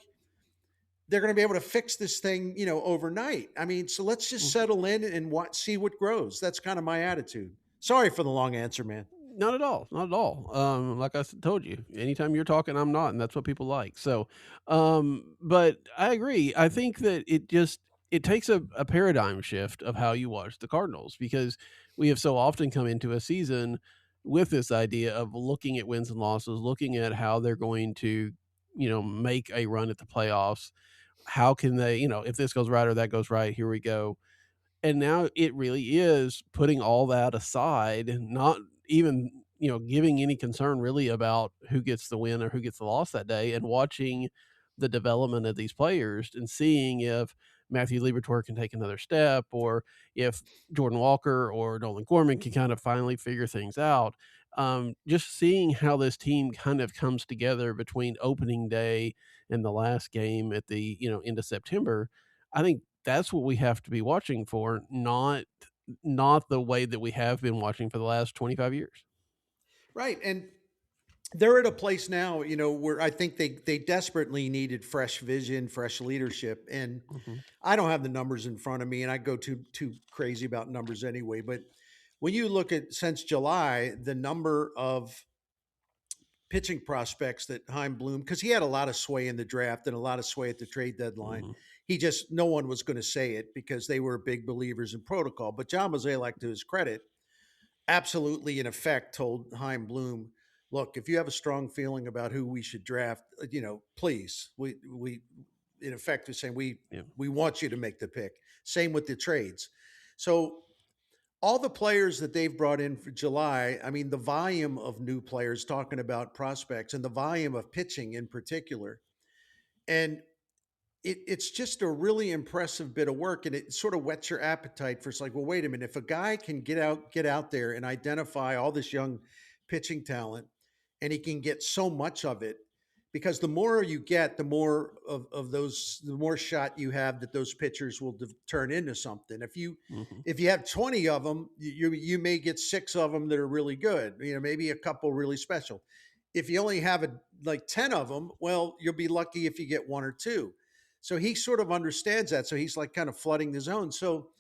they're going to be able to fix this thing, overnight. I mean, so let's just Mhm. settle in and see what grows. That's kind of my attitude. Sorry for the long answer, man. Not at all, not at all. Like told you, anytime you're talking, I'm not, and that's what people like. So, but I agree. I think that it takes a paradigm shift of how you watch the Cardinals because we have so often come into a season with this idea of looking at wins and losses, looking at how they're going to, make a run at the playoffs. How can they, if this goes right or that goes right, here we go. And now it really is putting all that aside, not even, giving any concern really about who gets the win or who gets the loss that day, and watching the development of these players and seeing if Matthew Liberatore can take another step, or if Jordan Walker or Nolan Gorman can kind of finally figure things out. Just seeing how this team kind of comes together between opening day and the last game at the, end of September. I think that's what we have to be watching for, not the way that we have been watching for the last 25 years. Right. And they're at a place now, where I think they desperately needed fresh vision, fresh leadership. And I don't have the numbers in front of me, and I go too crazy about numbers anyway. But when you look at, since July, the number of pitching prospects that Chaim Bloom, because he had a lot of sway in the draft and a lot of sway at the trade deadline. No one was going to say it because they were big believers in protocol. But John Mozeliak, to his credit, absolutely in effect told Chaim Bloom, look, if you have a strong feeling about who we should draft, please, we in effect are saying we want you to make the pick. Same with the trades. So all the players that they've brought in for July, I mean, the volume of new players, talking about prospects, and the volume of pitching in particular, and it's just a really impressive bit of work, and it sort of whets your appetite for, it's like, well, wait a minute, if a guy can get out there and identify all this young pitching talent, and he can get so much of it, because the more you get, the more of those, the more shot you have that those pitchers will turn into something. If you have 20 of them, you may get 6 of them that are really good, maybe a couple really special. If you only have like 10 of them, well, you'll be lucky if you get 1 or 2. So he sort of understands that. So he's like kind of flooding the zone. So,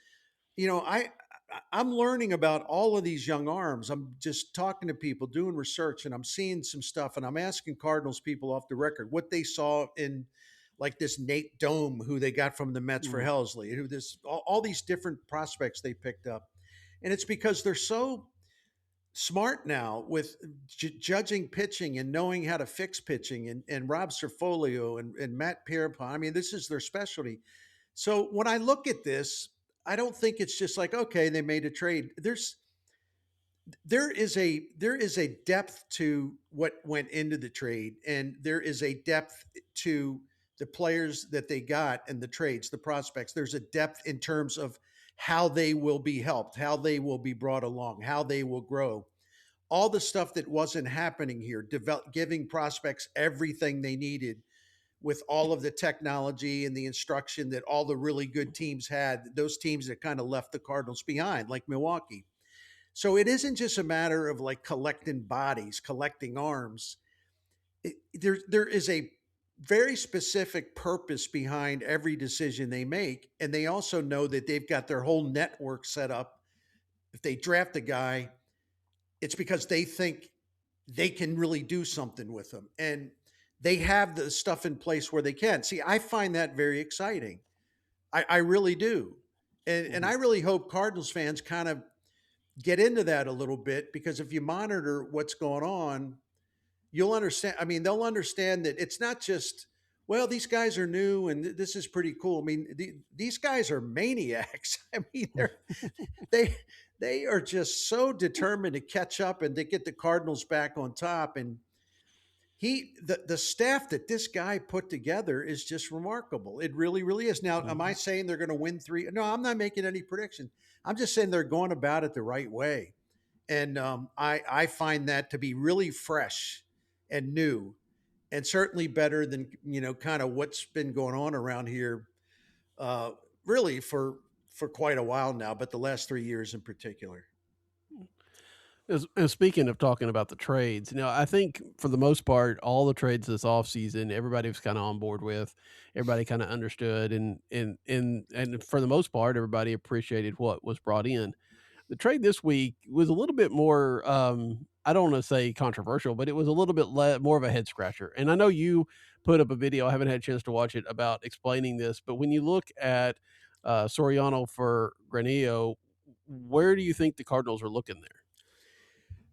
I'm learning about all of these young arms. I'm just talking to people, doing research, and I'm seeing some stuff, and I'm asking Cardinals people off the record what they saw in, like, this Nate Dome, who they got from the Mets for Helsley, who all these different prospects they picked up. And it's because they're so smart now with judging pitching and knowing how to fix pitching, and Rob Cerfolio and Matt Pierpont. I mean, this is their specialty. So when I look at this, I don't think it's just like, okay, they made a trade. There is a depth to what went into the trade, and there is a depth to the players that they got and the trades, the prospects. There's a depth in terms of how they will be helped, how they will be brought along, how they will grow. All the stuff that wasn't happening here, giving prospects everything they needed with all of the technology and the instruction that all the really good teams had, those teams that kind of left the Cardinals behind, like Milwaukee. So it isn't just a matter of like collecting bodies, collecting arms. There is a very specific purpose behind every decision they make. And they also know that they've got their whole network set up. If they draft a guy, it's because they think they can really do something with them. And they have the stuff in place where they can. See, I find that very exciting. I really do. And I really hope Cardinals fans kind of get into that a little bit, because if you monitor what's going on, you'll understand. I mean, they'll understand that it's not just, well, these guys are new and this is pretty cool. I mean, these guys are maniacs. I mean, they are just so determined to catch up and to get the Cardinals back on top. And the staff that this guy put together is just remarkable. It really, really is. Now, am I saying they're going to win 3? No, I'm not making any prediction. I'm just saying they're going about it the right way. And I find that to be really fresh and new, and certainly better than, kind of what's been going on around here really for quite a while now, but the last 3 years in particular. And speaking of talking about the trades, I think for the most part, all the trades this offseason, everybody was kind of on board with. Everybody kind of understood, and for the most part, everybody appreciated what was brought in. The trade this week was a little bit more, I don't want to say controversial, but it was a little bit more of a head scratcher. And I know you put up a video, I haven't had a chance to watch it, about explaining this, but when you look at Soriano for Granillo, where do you think the Cardinals are looking there?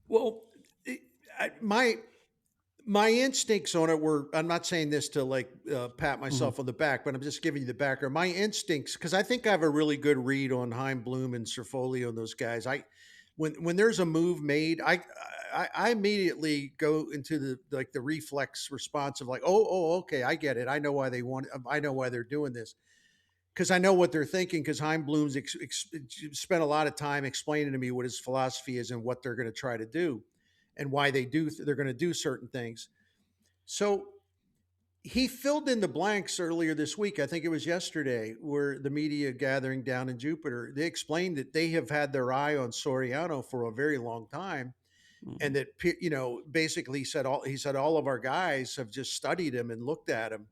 Well, it, my my instincts on it were, I'm not saying this to like pat Mhm. myself on the back, but I'm just giving you the background. My instincts, because I think I have a really good read on Chaim Bloom and Serfolio and those guys. When there's a move made, I immediately go into the like the reflex response of like, oh, okay, I get it. I know why they want. I know why they're doing this because I know what they're thinking. Because Chaim Bloom's spent a lot of time explaining to me what his philosophy is and what they're going to try to do, and why they're going to do certain things. So he filled in the blanks earlier this week. I think it was yesterday, where the media gathering down in Jupiter, they explained that they have had their eye on Soriano for a very long time, Mhm. and that basically he said all of our guys have just studied him and looked at him,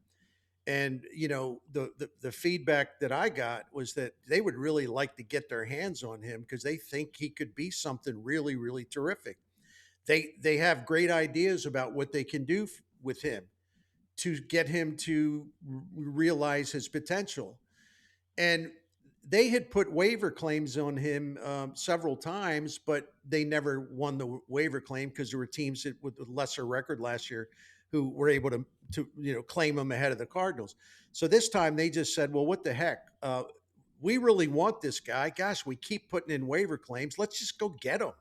and the feedback that I got was that they would really like to get their hands on him because they think he could be something really really terrific. They have great ideas about what they can do with him to get him to realize his potential. And they had put waiver claims on him several times, but they never won the waiver claim because there were teams with a lesser record last year who were able to claim him ahead of the Cardinals. So this time they just said, "Well, what the heck? We really want this guy. Gosh, we keep putting in waiver claims. Let's just go get him."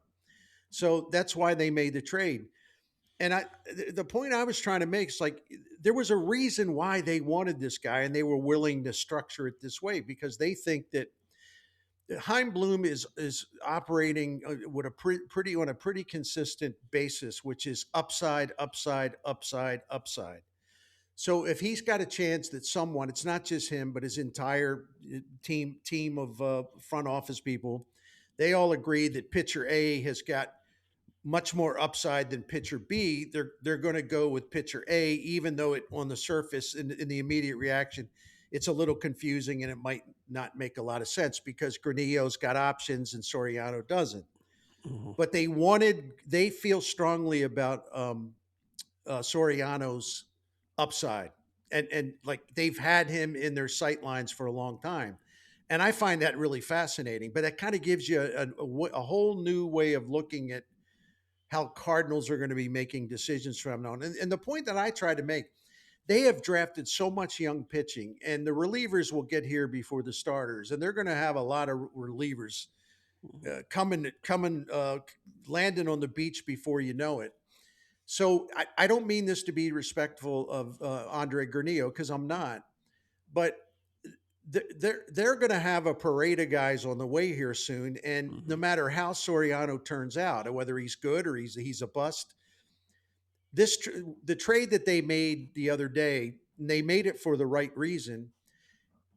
So that's why they made the trade. And the point I was trying to make is like there was a reason why they wanted this guy and they were willing to structure it this way because they think that Heim Bloom is operating with a pretty on a pretty consistent basis, which is upside, upside, upside, upside. So if he's got a chance that someone, it's not just him, but his entire team of front office people, they all agree that pitcher A has got much more upside than pitcher B, they're going to go with pitcher A, even though it on the surface in the immediate reaction, it's a little confusing and it might not make a lot of sense because Granillo's got options and Soriano doesn't. Mhm. But they feel strongly about Soriano's upside, and like they've had him in their sight lines for a long time. And I find that really fascinating. But that kind of gives you a whole new way of looking at how Cardinals are going to be making decisions from now on. And the point that I try to make, they have drafted so much young pitching, and the relievers will get here before the starters, and they're going to have a lot of relievers Mhm. coming, landing on the beach before you know it. So I don't mean this to be respectful of Andre Granillo because I'm not, but they're going to have a parade of guys on the way here soon, and no Mhm. matter how Soriano turns out, whether he's good or he's a bust, the trade that they made the other day, they made it for the right reason.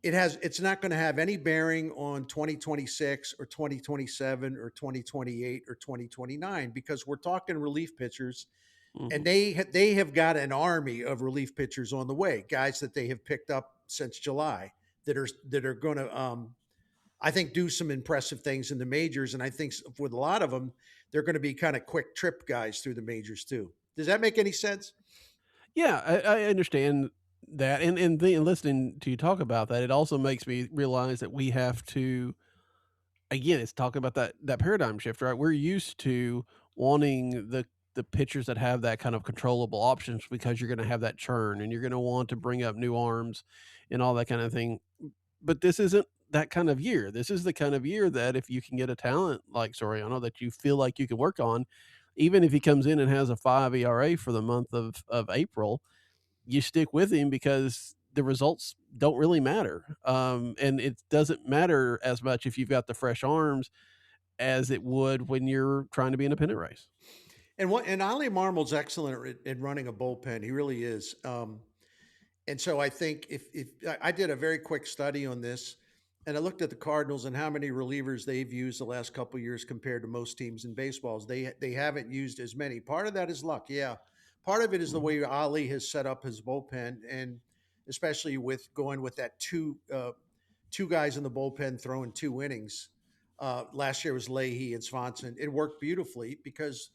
It's not going to have any bearing on 2026 or 2027 or 2028 or 2029 because we're talking relief pitchers, and Mhm. they have got an army of relief pitchers on the way, guys that they have picked up since July that are going to I think do some impressive things in the majors, and I think with a lot of them they're going to be kind of quick trip guys through the majors too. Does that make any sense? Yeah, I understand that, and listening to you talk about that, it also makes me realize that we have to again, it's talking about that paradigm shift, right? We're used to wanting the pitchers that have that kind of controllable options because you're gonna have that churn and you're gonna want to bring up new arms and all that kind of thing. But this isn't that kind of year. This is the kind of year that if you can get a talent like Soriano that you feel like you can work on, even if he comes in and has a 5 ERA for the month of April, you stick with him because the results don't really matter. And it doesn't matter as much if you've got the fresh arms as it would when you're trying to be in a pennant race. And Ali Marmol's excellent at running a bullpen. He really is. And so I think if I did a very quick study on this, and I looked at the Cardinals and how many relievers they've used the last couple of years compared to most teams in baseballs, they haven't used as many. Part of that is luck, yeah. Part of it is the Mhm, way Ali has set up his bullpen, and especially with going with that two guys in the bullpen throwing 2 innings. Last year was Leahy and Swanson. It worked beautifully because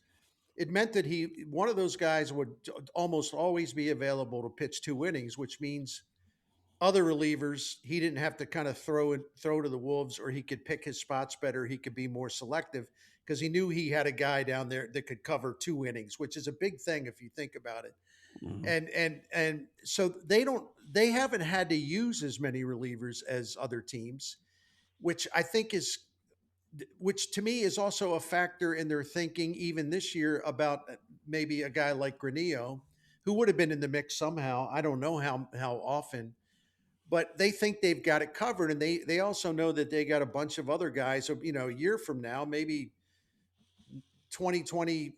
it meant that one of those guys would almost always be available to pitch 2 innings, which means other relievers, he didn't have to kind of throw to the wolves, or he could pick his spots better. He could be more selective because he knew he had a guy down there that could cover 2 innings, which is a big thing if you think about it. Mhm. And so they haven't had to use as many relievers as other teams, which I think is which to me is also a factor in their thinking even this year about maybe a guy like Granillo, who would have been in the mix somehow. I don't know how often, but they think they've got it covered, and they also know that they got a bunch of other guys. So a year from now, maybe 2020,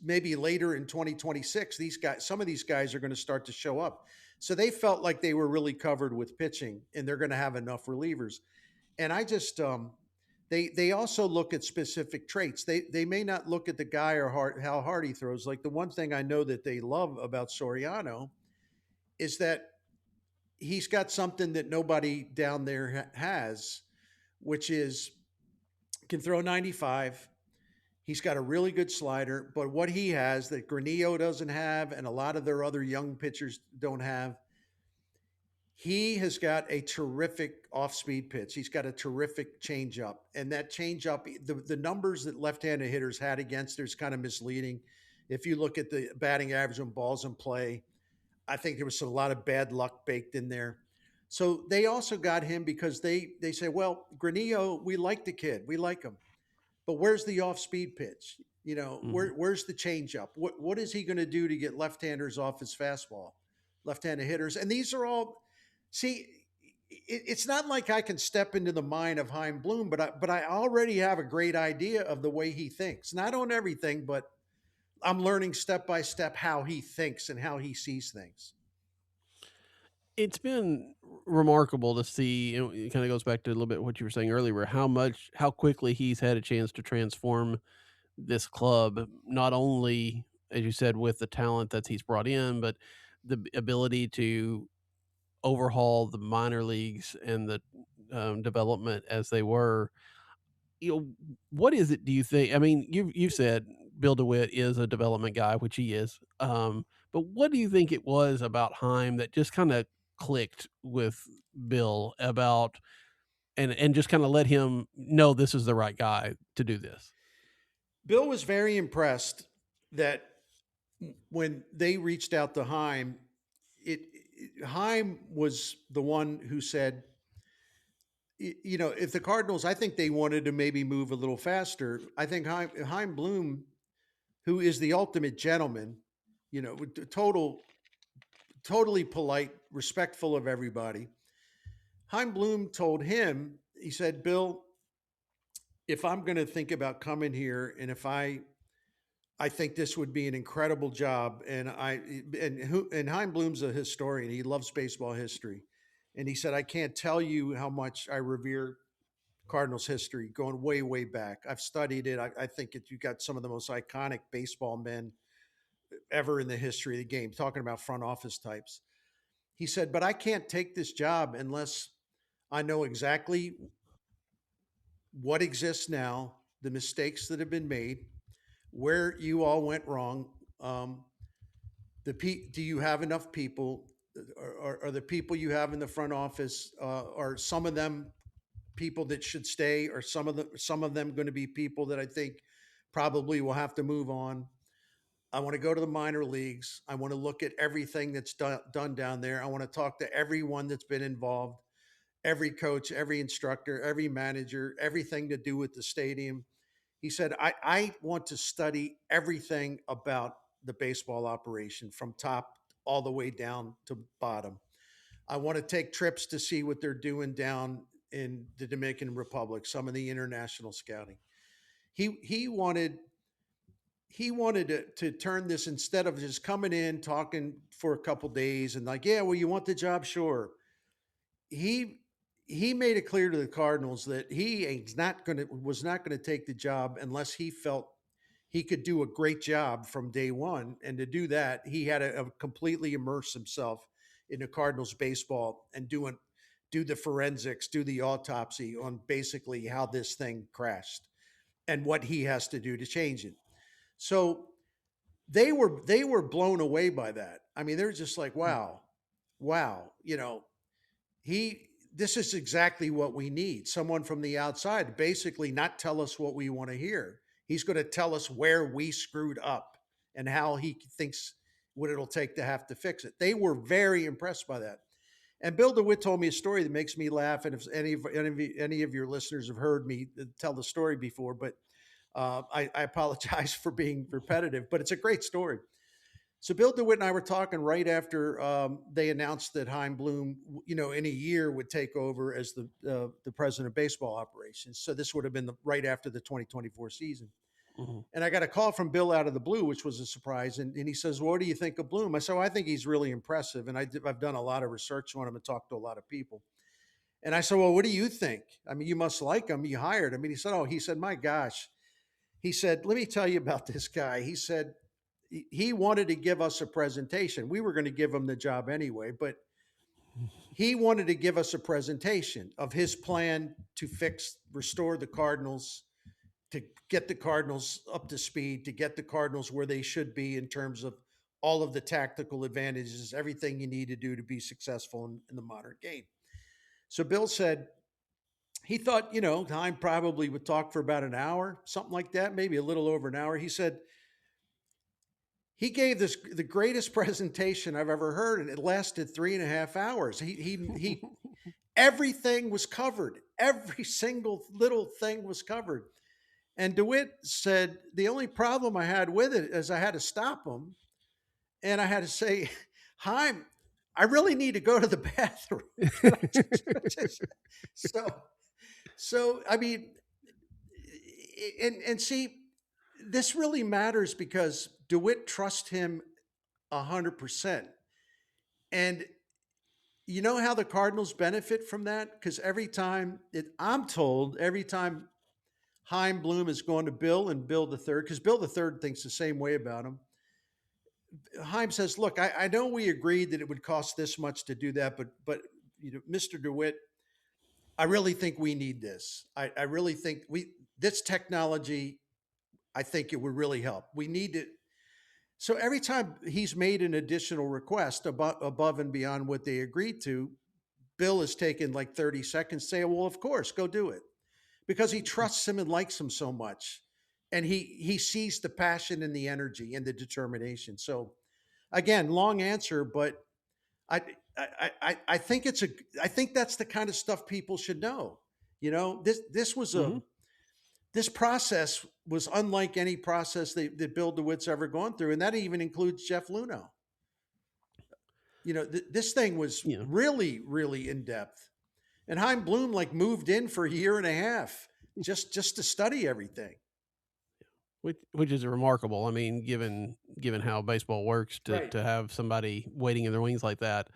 maybe later in 2026, some of these guys are going to start to show up. So they felt like they were really covered with pitching, and they're going to have enough relievers. And I just they also look at specific traits. They may not look at the guy or how hard he throws. Like, the one thing I know that they love about Soriano is that he's got something that nobody down there has, which is can throw 95. He's got a really good slider, but what he has that Granillo doesn't have, and a lot of their other young pitchers don't have, he has got a terrific off-speed pitch. He's got a terrific changeup, and that changeup, the numbers that left-handed hitters had against it is kind of misleading. If you look at the batting average on balls in play, I think there was a lot of bad luck baked in there. So they also got him because they say, well, Granillo, we like the kid, we like him, but where's the off-speed pitch? Mhm. Where's the changeup? What is he going to do to get left-handers off his fastball, left-handed hitters? And these are all, see, it's not like I can step into the mind of Chaim Bloom, but I already have a great idea of the way he thinks. Not on everything, but I'm learning step by step how he thinks and how he sees things. It's been remarkable to see, it kind of goes back to a little bit what you were saying earlier, where how quickly he's had a chance to transform this club, not only, as you said, with the talent that he's brought in, but the ability to overhaul the minor leagues and the development as they were. What is it? Do you think? I mean, you've said Bill DeWitt is a development guy, which he is. But what do you think it was about Heim that just kind of clicked with Bill about and just kind of let him know this is the right guy to do this? Bill was very impressed that when they reached out to Heim, Heim was the one who said, if the Cardinals, I think they wanted to maybe move a little faster. I think Chaim Bloom, who is the ultimate gentleman, with totally polite, respectful of everybody. Chaim Bloom told him, he said, Bill, if I'm going to think about coming here, and if I think this would be an incredible job, and Chaim Bloom's a historian. He loves baseball history, and he said, I can't tell you how much I revere Cardinals history going way, way back. I've studied it. I think you got some of the most iconic baseball men ever in the history of the game, talking about front office types. He said, but I can't take this job unless I know exactly what exists now, the mistakes that have been made, where you all went wrong. Do you have enough people? Are the people you have in the front office, are some of them people that should stay, or some of them going to be people that I think probably will have to move on? I want to go to the minor leagues. I want to look at everything that's done down there. I want to talk to everyone that's been involved, every coach, every instructor, every manager, everything to do with the stadium. He said, I want to study everything about the baseball operation from top all the way down to bottom. I want to take trips to see what they're doing down in the Dominican Republic, some of the international scouting. He wanted to turn this, instead of just coming in, talking for a couple days and like, yeah, well, you want the job? Sure. He made it clear to the Cardinals that was not going to take the job unless he felt he could do a great job from day one. And to do that, he had to completely immerse himself in the Cardinals baseball and do the forensics, do the autopsy on basically how this thing crashed and what he has to do to change it. So they were blown away by that. I mean, they're just like, wow, wow. this is exactly what we need. Someone from the outside to basically not tell us what we want to hear. He's going to tell us where we screwed up and how he thinks what it'll take to have to fix it. They were very impressed by that. And Bill DeWitt told me a story that makes me laugh. And if any of your listeners have heard me tell the story before, but I apologize for being repetitive, but it's a great story. So Bill DeWitt and I were talking right after they announced that Chaim Bloom, in a year would take over as the president of baseball operations. So this would have been right after the 2024 season. Mhm. And I got a call from Bill out of the blue, which was a surprise. And he says, well, "What do you think of Bloom?" I said, "Well, I think he's really impressive. And I've done a lot of research on him and talked to a lot of people." And I said, "Well, what do you think? I mean, you must like him. You hired him." And he said, "My gosh." He said, "Let me tell you about this guy." He said, he wanted to give us a presentation. We were going to give him the job anyway, but he wanted to give us a presentation of his plan to restore the Cardinals, to get the Cardinals up to speed, to get the Cardinals where they should be in terms of all of the tactical advantages, everything you need to do to be successful in the modern game. So Bill said he thought, time probably would talk for about an hour, something like that, maybe a little over an hour. He said, he gave the greatest presentation I've ever heard, and it lasted 3.5 hours. He everything was covered. Every single little thing was covered. And DeWitt said the only problem I had with it is I had to stop him, and I had to say, "Chaim, I really need to go to the bathroom." so I mean, and see, this really matters because DeWitt trusts him 100%. And you know how the Cardinals benefit from that? Because I'm told every time Chaim Bloom is going to Bill and Bill the third, because Bill the third thinks the same way about him. Chaim says, "Look, I know we agreed that it would cost this much to do that, but Mr. DeWitt, I really think we need this. I really think this technology, I think it would really help. We need it." So every time he's made an additional request above and beyond what they agreed to, Bill has taken like 30 seconds to say, "Well, of course, go do it," because he trusts him and likes him so much. And he sees the passion and the energy and the determination. So again, long answer, but I I think I think that's the kind of stuff people should know. Mhm. This process was unlike any process that Bill DeWitt's ever gone through, and that even includes Jeff Luno. This thing was Yeah. really, really in depth. And Chaim Bloom like moved in for a year and a half just to study everything. Which is remarkable. I mean, given how baseball works, to Right. to have somebody waiting in their wings like that,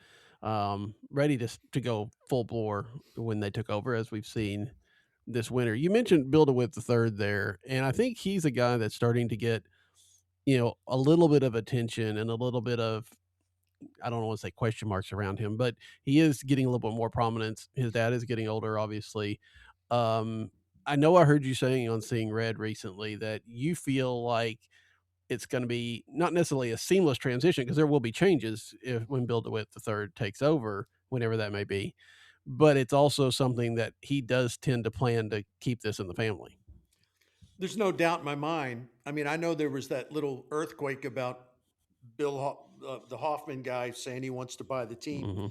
ready to go full bore when they took over, as we've seen this winter. You mentioned Bill DeWitt the third there, and I think he's a guy that's starting to get a little bit of attention and a little bit of, I don't want to say question marks around him, but he is getting a little bit more prominence. His dad is getting older, obviously. Um, I know I heard you saying on Seeing Red recently that you feel like it's going to be not necessarily a seamless transition, because there will be changes when Bill DeWitt the third takes over, whenever that may be. But it's also something that he does tend to plan to keep this in the family. There's no doubt in my mind. I mean, I know there was that little earthquake about the Hoffman guy saying he wants to buy the team, Hmm.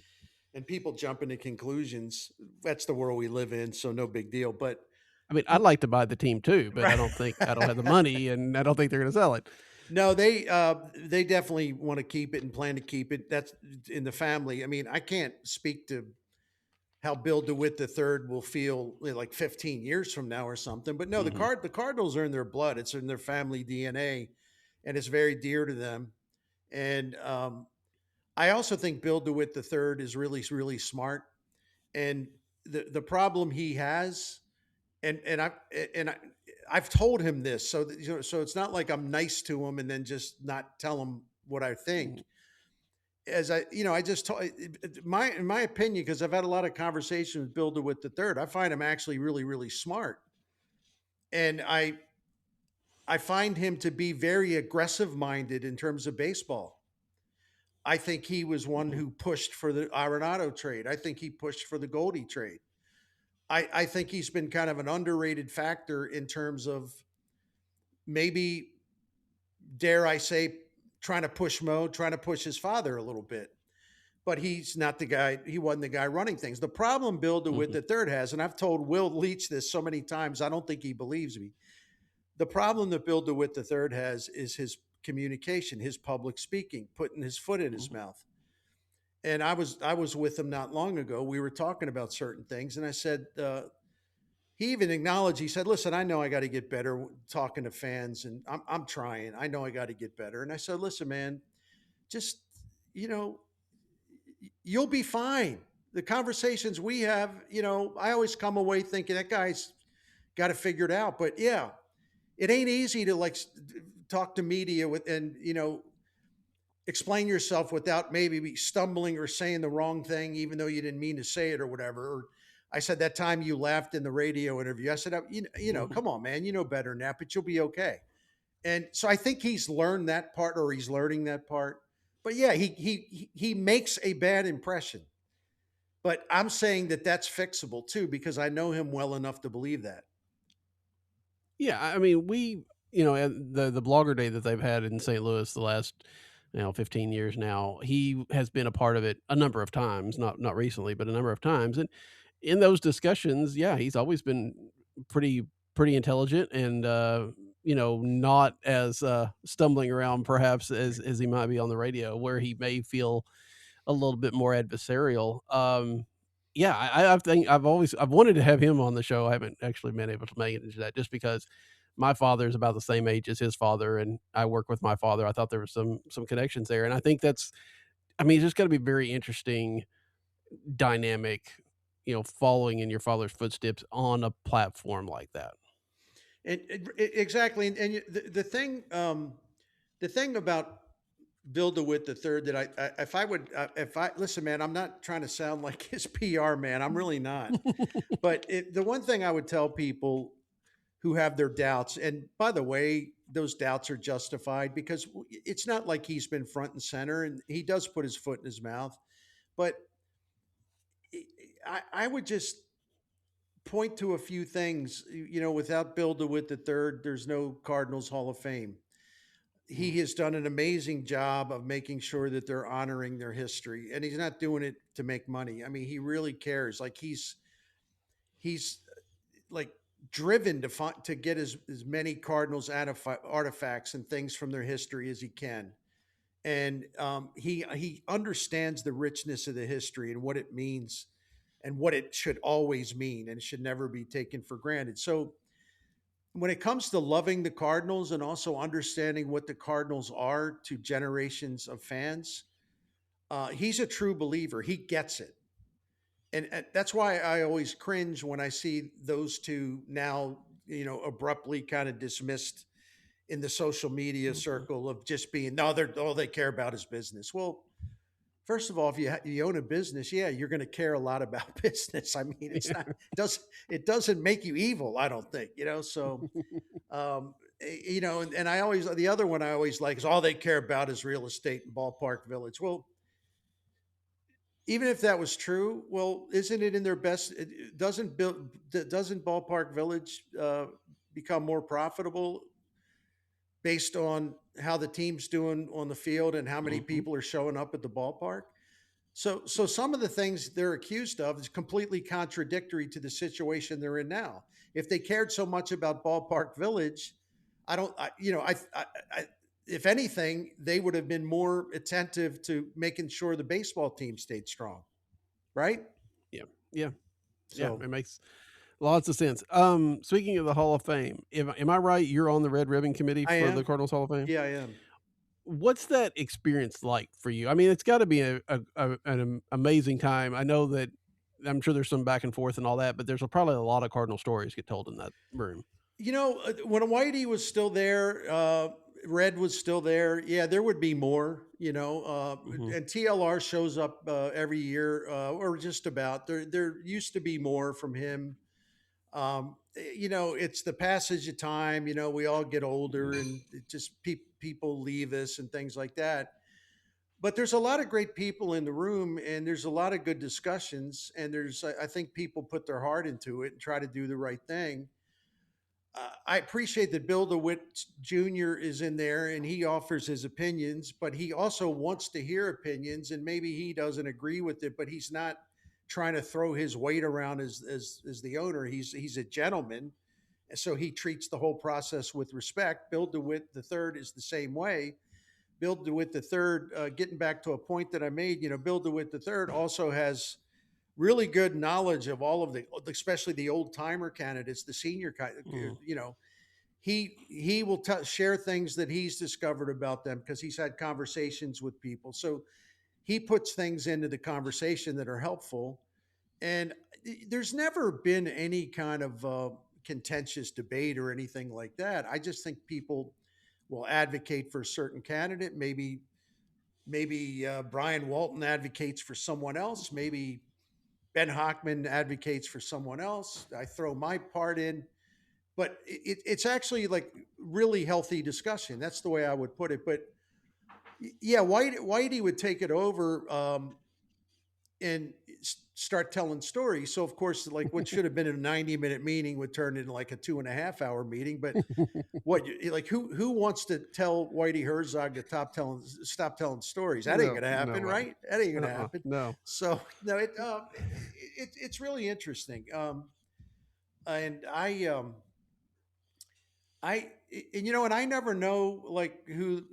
and people jumping to conclusions. That's the world we live in, so no big deal. But I mean, I'd like to buy the team too, but right. I don't have the money, and I don't think they're going to sell it. No, they definitely want to keep it and plan to keep it. That's in the family. I mean, I can't speak to how Bill DeWitt the third will feel like 15 years from now or something. But no, Hmm. the Cardinals are in their blood. It's in their family DNA, and it's very dear to them. And I also think Bill DeWitt the third is really, really smart. And the problem he has, and I've told him this, so it's not like I'm nice to him and then just not tell him what I think. As I just told in my opinion, because I've had a lot of conversations with Bill DeWitt the third, I find him actually really, really smart, and I find him to be very aggressive minded in terms of baseball. I think he was one who pushed for the Arenado trade. I think he pushed for the Goldie trade. I think he's been kind of an underrated factor in terms of maybe, dare I say, trying to push his father a little bit. But he's not the guy. He wasn't the guy running things. The problem Bill DeWitt Mhm. the third has, and I've told Will Leach this so many times, I don't think he believes me. The problem that Bill DeWitt the third has is his communication, his public speaking, putting his foot in his mouth. And I was with him not long ago. We were talking about certain things, and I said, he even acknowledged. He said, "Listen, I know I got to get better talking to fans, and I'm trying. I know I got to get better." And I said, "Listen, man, just you know, you'll be fine. The conversations we have, I always come away thinking that guy's got it figured out. But yeah, it ain't easy to talk to media with and explain yourself without maybe stumbling or saying the wrong thing, even though you didn't mean to say it or whatever. Or I said that time you laughed in the radio interview. I said, come on, man, you know better than that, but you'll be okay. And so I think he's learned that part, or he's learning that part. But yeah, he makes a bad impression. But I'm saying that that's fixable too, because I know him well enough to believe that. Yeah, I mean, and the blogger day that they've had in St. Louis the last 15 years now, he has been a part of it a number of times, not recently, but a number of times. And in those discussions, yeah, he's always been pretty pretty intelligent and not as stumbling around perhaps as he might be on the radio, where he may feel a little bit more adversarial. Yeah, I think I've wanted to have him on the show. I haven't actually been able to make it into that, just because my father is about the same age as his father, and I work with my father. I thought there was some connections there, and I think I mean, it's just got to be very interesting dynamic, following in your father's footsteps on a platform like that. Exactly. And the thing about Bill DeWitt the third that if I listen, man, I'm not trying to sound like his PR man. I'm really not. But the one thing I would tell people who have their doubts, and by the way, those doubts are justified, because it's not like he's been front and center, and he does put his foot in his mouth. But I would just point to a few things. Without Bill DeWitt the third, there's no Cardinals Hall of Fame. He has done an amazing job of making sure that they're honoring their history, and he's not doing it to make money. I mean, he really cares. Like he's like driven to get as many Cardinals artifacts and things from their history as he can. And he understands the richness of the history and what it means and what it should always mean, and it should never be taken for granted. So when it comes to loving the Cardinals and also understanding what the Cardinals are to generations of fans, he's a true believer. He gets it. And that's why I always cringe when I see those two now, abruptly kind of dismissed in the social media circle of just being, no, all they care about is business. Well, first of all, if you own a business, yeah, you're going to care a lot about business. I mean, it's not it doesn't make you evil, I don't think. So and I always, the other one I always like is all they care about is real estate and Ballpark Village. Well, even if that was true, well, isn't it in their best? Doesn't Ballpark Village become more profitable based on how the team's doing on the field and how many people are showing up at the ballpark? So some of the things they're accused of is completely contradictory to the situation they're in now. If they cared so much about Ballpark Village, if anything, they would have been more attentive to making sure the baseball team stayed strong, right? Yeah, yeah, yeah. So It makes lots of sense. Speaking of the Hall of Fame, am I right? You're on the Red Ribbon Committee I for the am. Cardinals Hall of Fame. Yeah, I am. What's that experience like for you? I mean, it's got to be an amazing time. I know that I'm sure there's some back and forth and all that, but there's probably a lot of Cardinal stories get told in that room. When Whitey was still there, Red was still there. Yeah, there would be more. And TLR shows up every year, or just about. There used to be more from him. It's the passage of time. We all get older, and it just people leave us and things like that. but there's a lot of great people in the room, and there's a lot of good discussions, and I think people put their heart into it and try to do the right thing. I appreciate that Bill DeWitt Jr. is in there and he offers his opinions, but he also wants to hear opinions, and maybe he doesn't agree with it, but he's not trying to throw his weight around as the owner. He's a gentleman, and so he treats the whole process with respect. Bill DeWitt III is the same way. Bill DeWitt III, getting back to a point that I made, Bill DeWitt III also has really good knowledge of all of especially the old timer candidates, the senior, you know, he will share things that he's discovered about them because he's had conversations with people. So he puts things into the conversation that are helpful. And there's never been any kind of contentious debate or anything like that. I just think people will advocate for a certain candidate. Maybe Brian Walton advocates for someone else. Maybe Ben Hockman advocates for someone else. I throw my part in, but it's actually like really healthy discussion. That's the way I would put it. But yeah, Whitey would take it over and start telling stories. So of course, like what should have been a 90-minute meeting would turn into like a 2.5-hour meeting. But like who wants to tell Whitey Herzog to stop telling stories? That ain't gonna happen, right? That ain't gonna happen. No. So no, it's really interesting. And and I never know like who,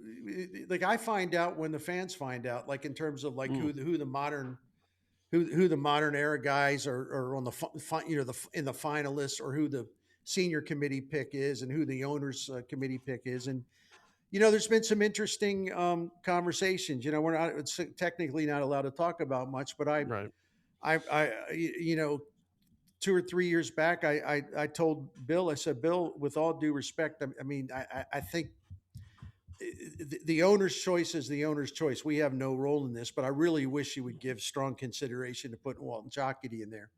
like I find out when the fans find out, like in terms of like who the modern era guys are on in the finalists, or who the senior committee pick is, and who the owners committee pick is. And there's been some interesting conversations. We're not, it's technically not allowed to talk about much, but Right. I 2 or 3 years back, I told Bill, I said, Bill, with all due respect, I mean, I think the owner's choice is the owner's choice. We have no role in this, but I really wish you would give strong consideration to putting Walton Jocketty in there.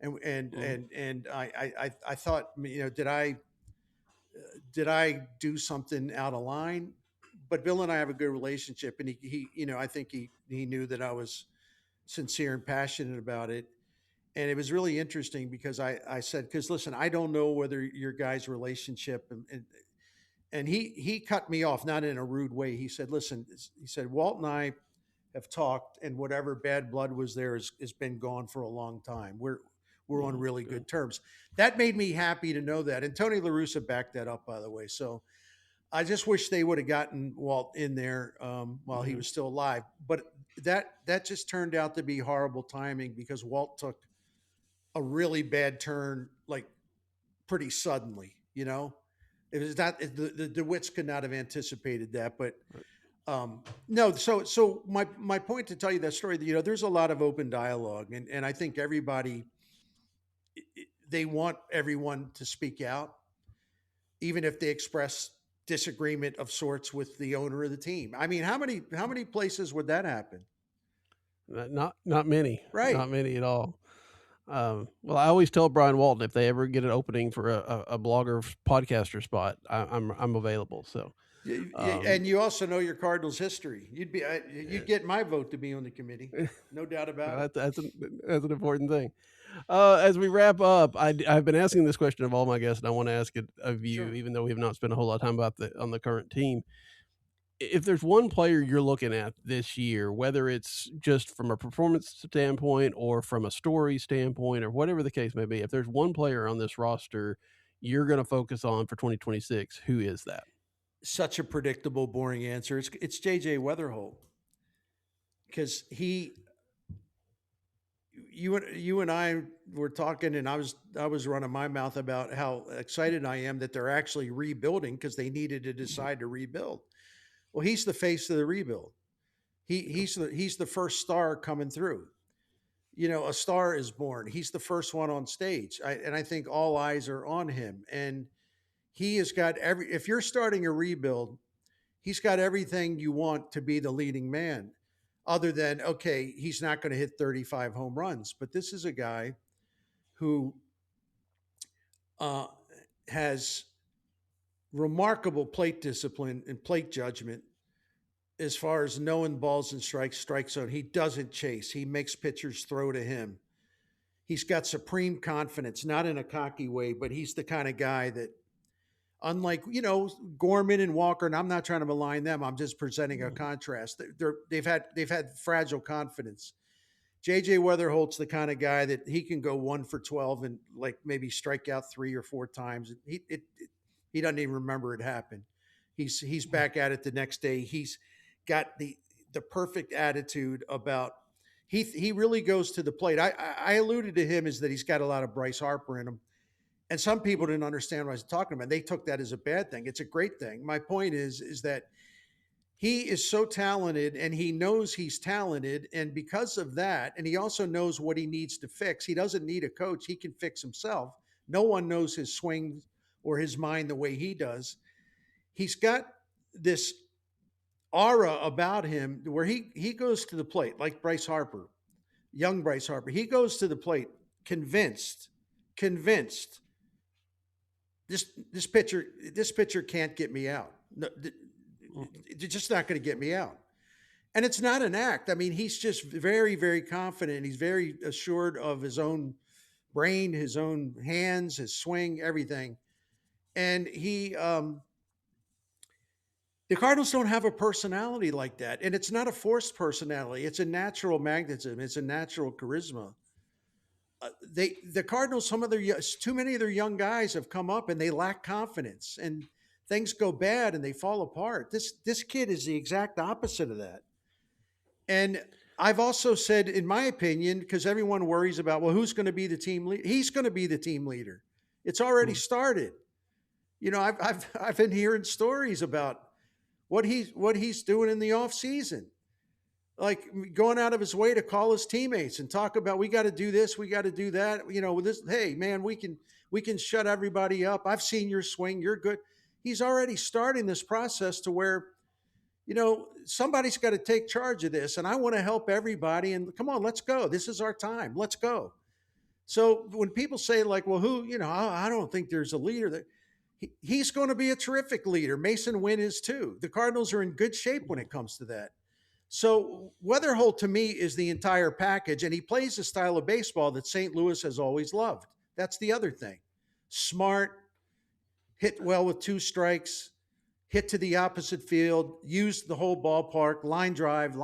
And I thought, did I do something out of line? But Bill and I have a good relationship, and he I think he knew that I was sincere and passionate about it. And it was really interesting because I said, because listen, I don't know whether your guys' relationship, and he cut me off, not in a rude way. He said, listen, he said, Walt and I have talked, and whatever bad blood was there has been gone for a long time. We're on really good terms. That made me happy to know that. And Tony La Russa backed that up, by the way. So I just wish they would have gotten Walt in there while he was still alive. But that just turned out to be horrible timing, because Walt took a really bad turn, like pretty suddenly. It was not, the DeWitts could not have anticipated that. But no. So my point to tell you that story, there's a lot of open dialogue, and I think everybody, they want everyone to speak out, even if they express disagreement of sorts with the owner of the team. I mean, how many places would that happen? Not many, Right? Not many at all. Well, I always tell Brian Walton, if they ever get an opening for a blogger podcaster spot, I'm available. So, and you also know your Cardinals history. You'd get my vote to be on the committee, no doubt about it. that's an important thing. As we wrap up, I've been asking this question of all my guests, and I want to ask it of you, Sure. even though we have not spent a whole lot of time on the current team. If there's one player you're looking at this year, whether it's just from a performance standpoint or from a story standpoint or whatever the case may be, if there's one player on this roster you're going to focus on for 2026, who is that? Such a predictable, boring answer. It's JJ Wetherholt, because you and I were talking, and I was running my mouth about how excited I am that they're actually rebuilding, because they needed to decide to rebuild. Well, he's the face of the rebuild. He's the first star coming through. A star is born. He's the first one on stage, and I think all eyes are on him. And he has got if you're starting a rebuild, he's got everything you want to be the leading man. Other than, okay, he's not going to hit 35 home runs, but this is a guy who has remarkable plate discipline and plate judgment, as far as knowing balls and strike zone. He doesn't chase. He makes pitchers throw to him. He's got supreme confidence, not in a cocky way, but he's the kind of guy that, unlike Gorman and Walker, and I'm not trying to malign them. I'm just presenting a contrast. They've had fragile confidence. JJ Wetherholt's the kind of guy that he can go 1 for 12 and like maybe strike out 3 or 4 times. He doesn't even remember it happened. He's back at it the next day. He's got the perfect attitude about he really goes to the plate. I alluded to him as that he's got a lot of Bryce Harper in him. And some people didn't understand what I was talking about. They took that as a bad thing. It's a great thing. My point is that he is so talented and he knows he's talented. And because of that, and he also knows what he needs to fix. He doesn't need a coach. He can fix himself. No one knows his swing or his mind the way he does. He's got this aura about him where he goes to the plate like Bryce Harper, young Bryce Harper. He goes to the plate convinced this pitcher can't get me out. No, they're just not going to get me out. And it's not an act. I mean, he's just very, very confident. He's very assured of his own brain, his own hands, his swing, everything. And the Cardinals don't have a personality like that. And it's not a forced personality. It's a natural magnetism. It's a natural charisma. The Cardinals, too many of their young guys have come up and they lack confidence and things go bad and they fall apart. This kid is the exact opposite of that. And I've also said, in my opinion, because everyone worries about, well, who's going to be the team leader? He's going to be the team leader. It's already started. I've been hearing stories about what he's doing in the off season, like going out of his way to call his teammates and talk about, we got to do this, we got to do that. With this, hey man, we can shut everybody up. I've seen your swing. You're good. He's already starting this process to where, somebody's got to take charge of this. And I want to help everybody. And come on, let's go. This is our time. Let's go. So when people say like, well, who, I don't think there's a leader that he's going to be a terrific leader. Mason Wynn is too. The Cardinals are in good shape when it comes to that. So Wetherholt to me is the entire package, and he plays a style of baseball that St. Louis has always loved. That's the other thing. Smart, hit well with 2 strikes, hit to the opposite field, use the whole ballpark, line drive.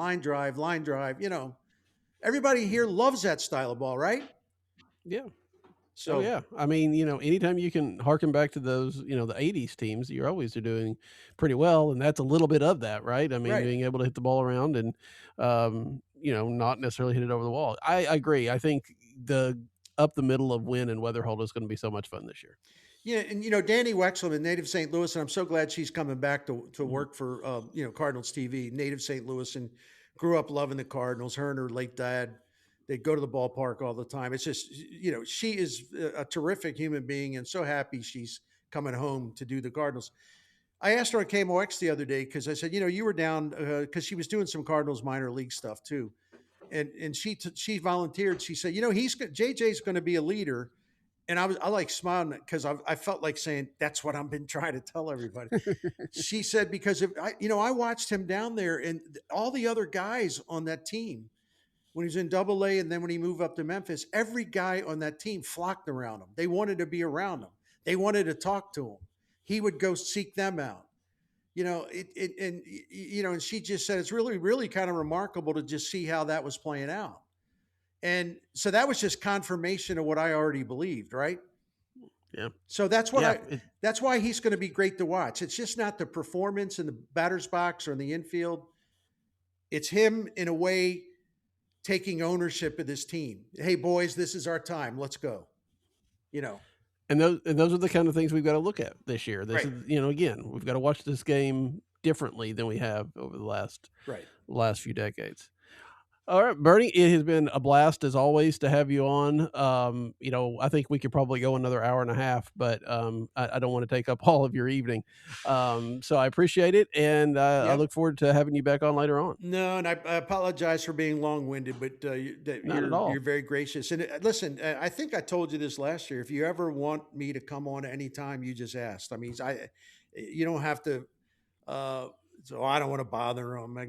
Everybody here loves that style of ball, right? Yeah. So yeah, I mean, anytime you can harken back to those, the '80s teams, you're always doing pretty well, and that's a little bit of that, right? I mean, Right. being able to hit the ball around and, not necessarily hit it over the wall. I agree. I think the up the middle of Wynn and Weatherholt is going to be so much fun this year. Yeah, and Danny Wexelman, native St. Louis, and I'm so glad she's coming back to work for Cardinals TV, native St. Louis, and grew up loving the Cardinals. Her and her late dad, they'd go to the ballpark all the time. It's just, she is a terrific human being and so happy she's coming home to do the Cardinals. I asked her on KMOX the other day because I said, you were down because she was doing some Cardinals minor league stuff too. And she volunteered. She said, JJ's going to be a leader. And I like smiling because I felt like saying, that's what I've been trying to tell everybody. She said, because I watched him down there and all the other guys on that team, when he was in Double-A and then when he moved up to Memphis, every guy on that team flocked around him. They wanted to be around him. They wanted to talk to him. He would go seek them out. And she just said, it's really, really kind of remarkable to just see how that was playing out. And so that was just confirmation of what I already believed, right? Yeah. So that's that's why he's going to be great to watch. It's just not the performance in the batter's box or in the infield. It's him in a way taking ownership of this team. Hey boys, this is our time. Let's go. And those are the kind of things we've got to look at this year. This Right. is, again, we've got to watch this game differently than we have over the last few decades. All right, Bernie, it has been a blast as always to have you on. I think we could probably go another hour and a half, but I don't want to take up all of your evening. So I appreciate it, and I Yep. look forward to having you back on later on. No, and I apologize for being long-winded, but Not at all. you're very gracious. And listen, I think I told you this last year. If you ever want me to come on anytime, you just ask. I mean, you don't have to So I don't want to bother them. I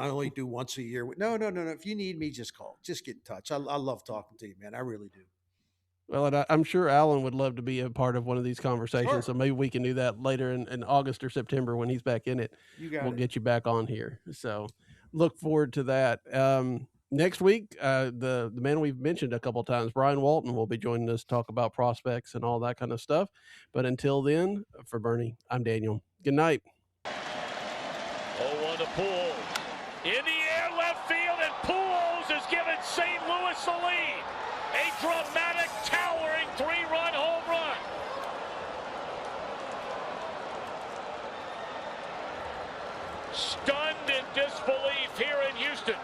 only do once a year. No. If you need me, just call. Just get in touch. I love talking to you, man. I really do. Well, and I'm sure Alan would love to be a part of one of these conversations. Sure. So maybe we can do that later in August or September when he's back in it. We'll get you back on here. So look forward to that. Next week, the man we've mentioned a couple of times, Brian Walton, will be joining us to talk about prospects and all that kind of stuff. But until then, for Bernie, I'm Daniel. Good night. 0-1 to Poole. In the air, left field, and Pujols has given St. Louis the lead. A dramatic, towering 3-run home run. Stunned in disbelief here in Houston.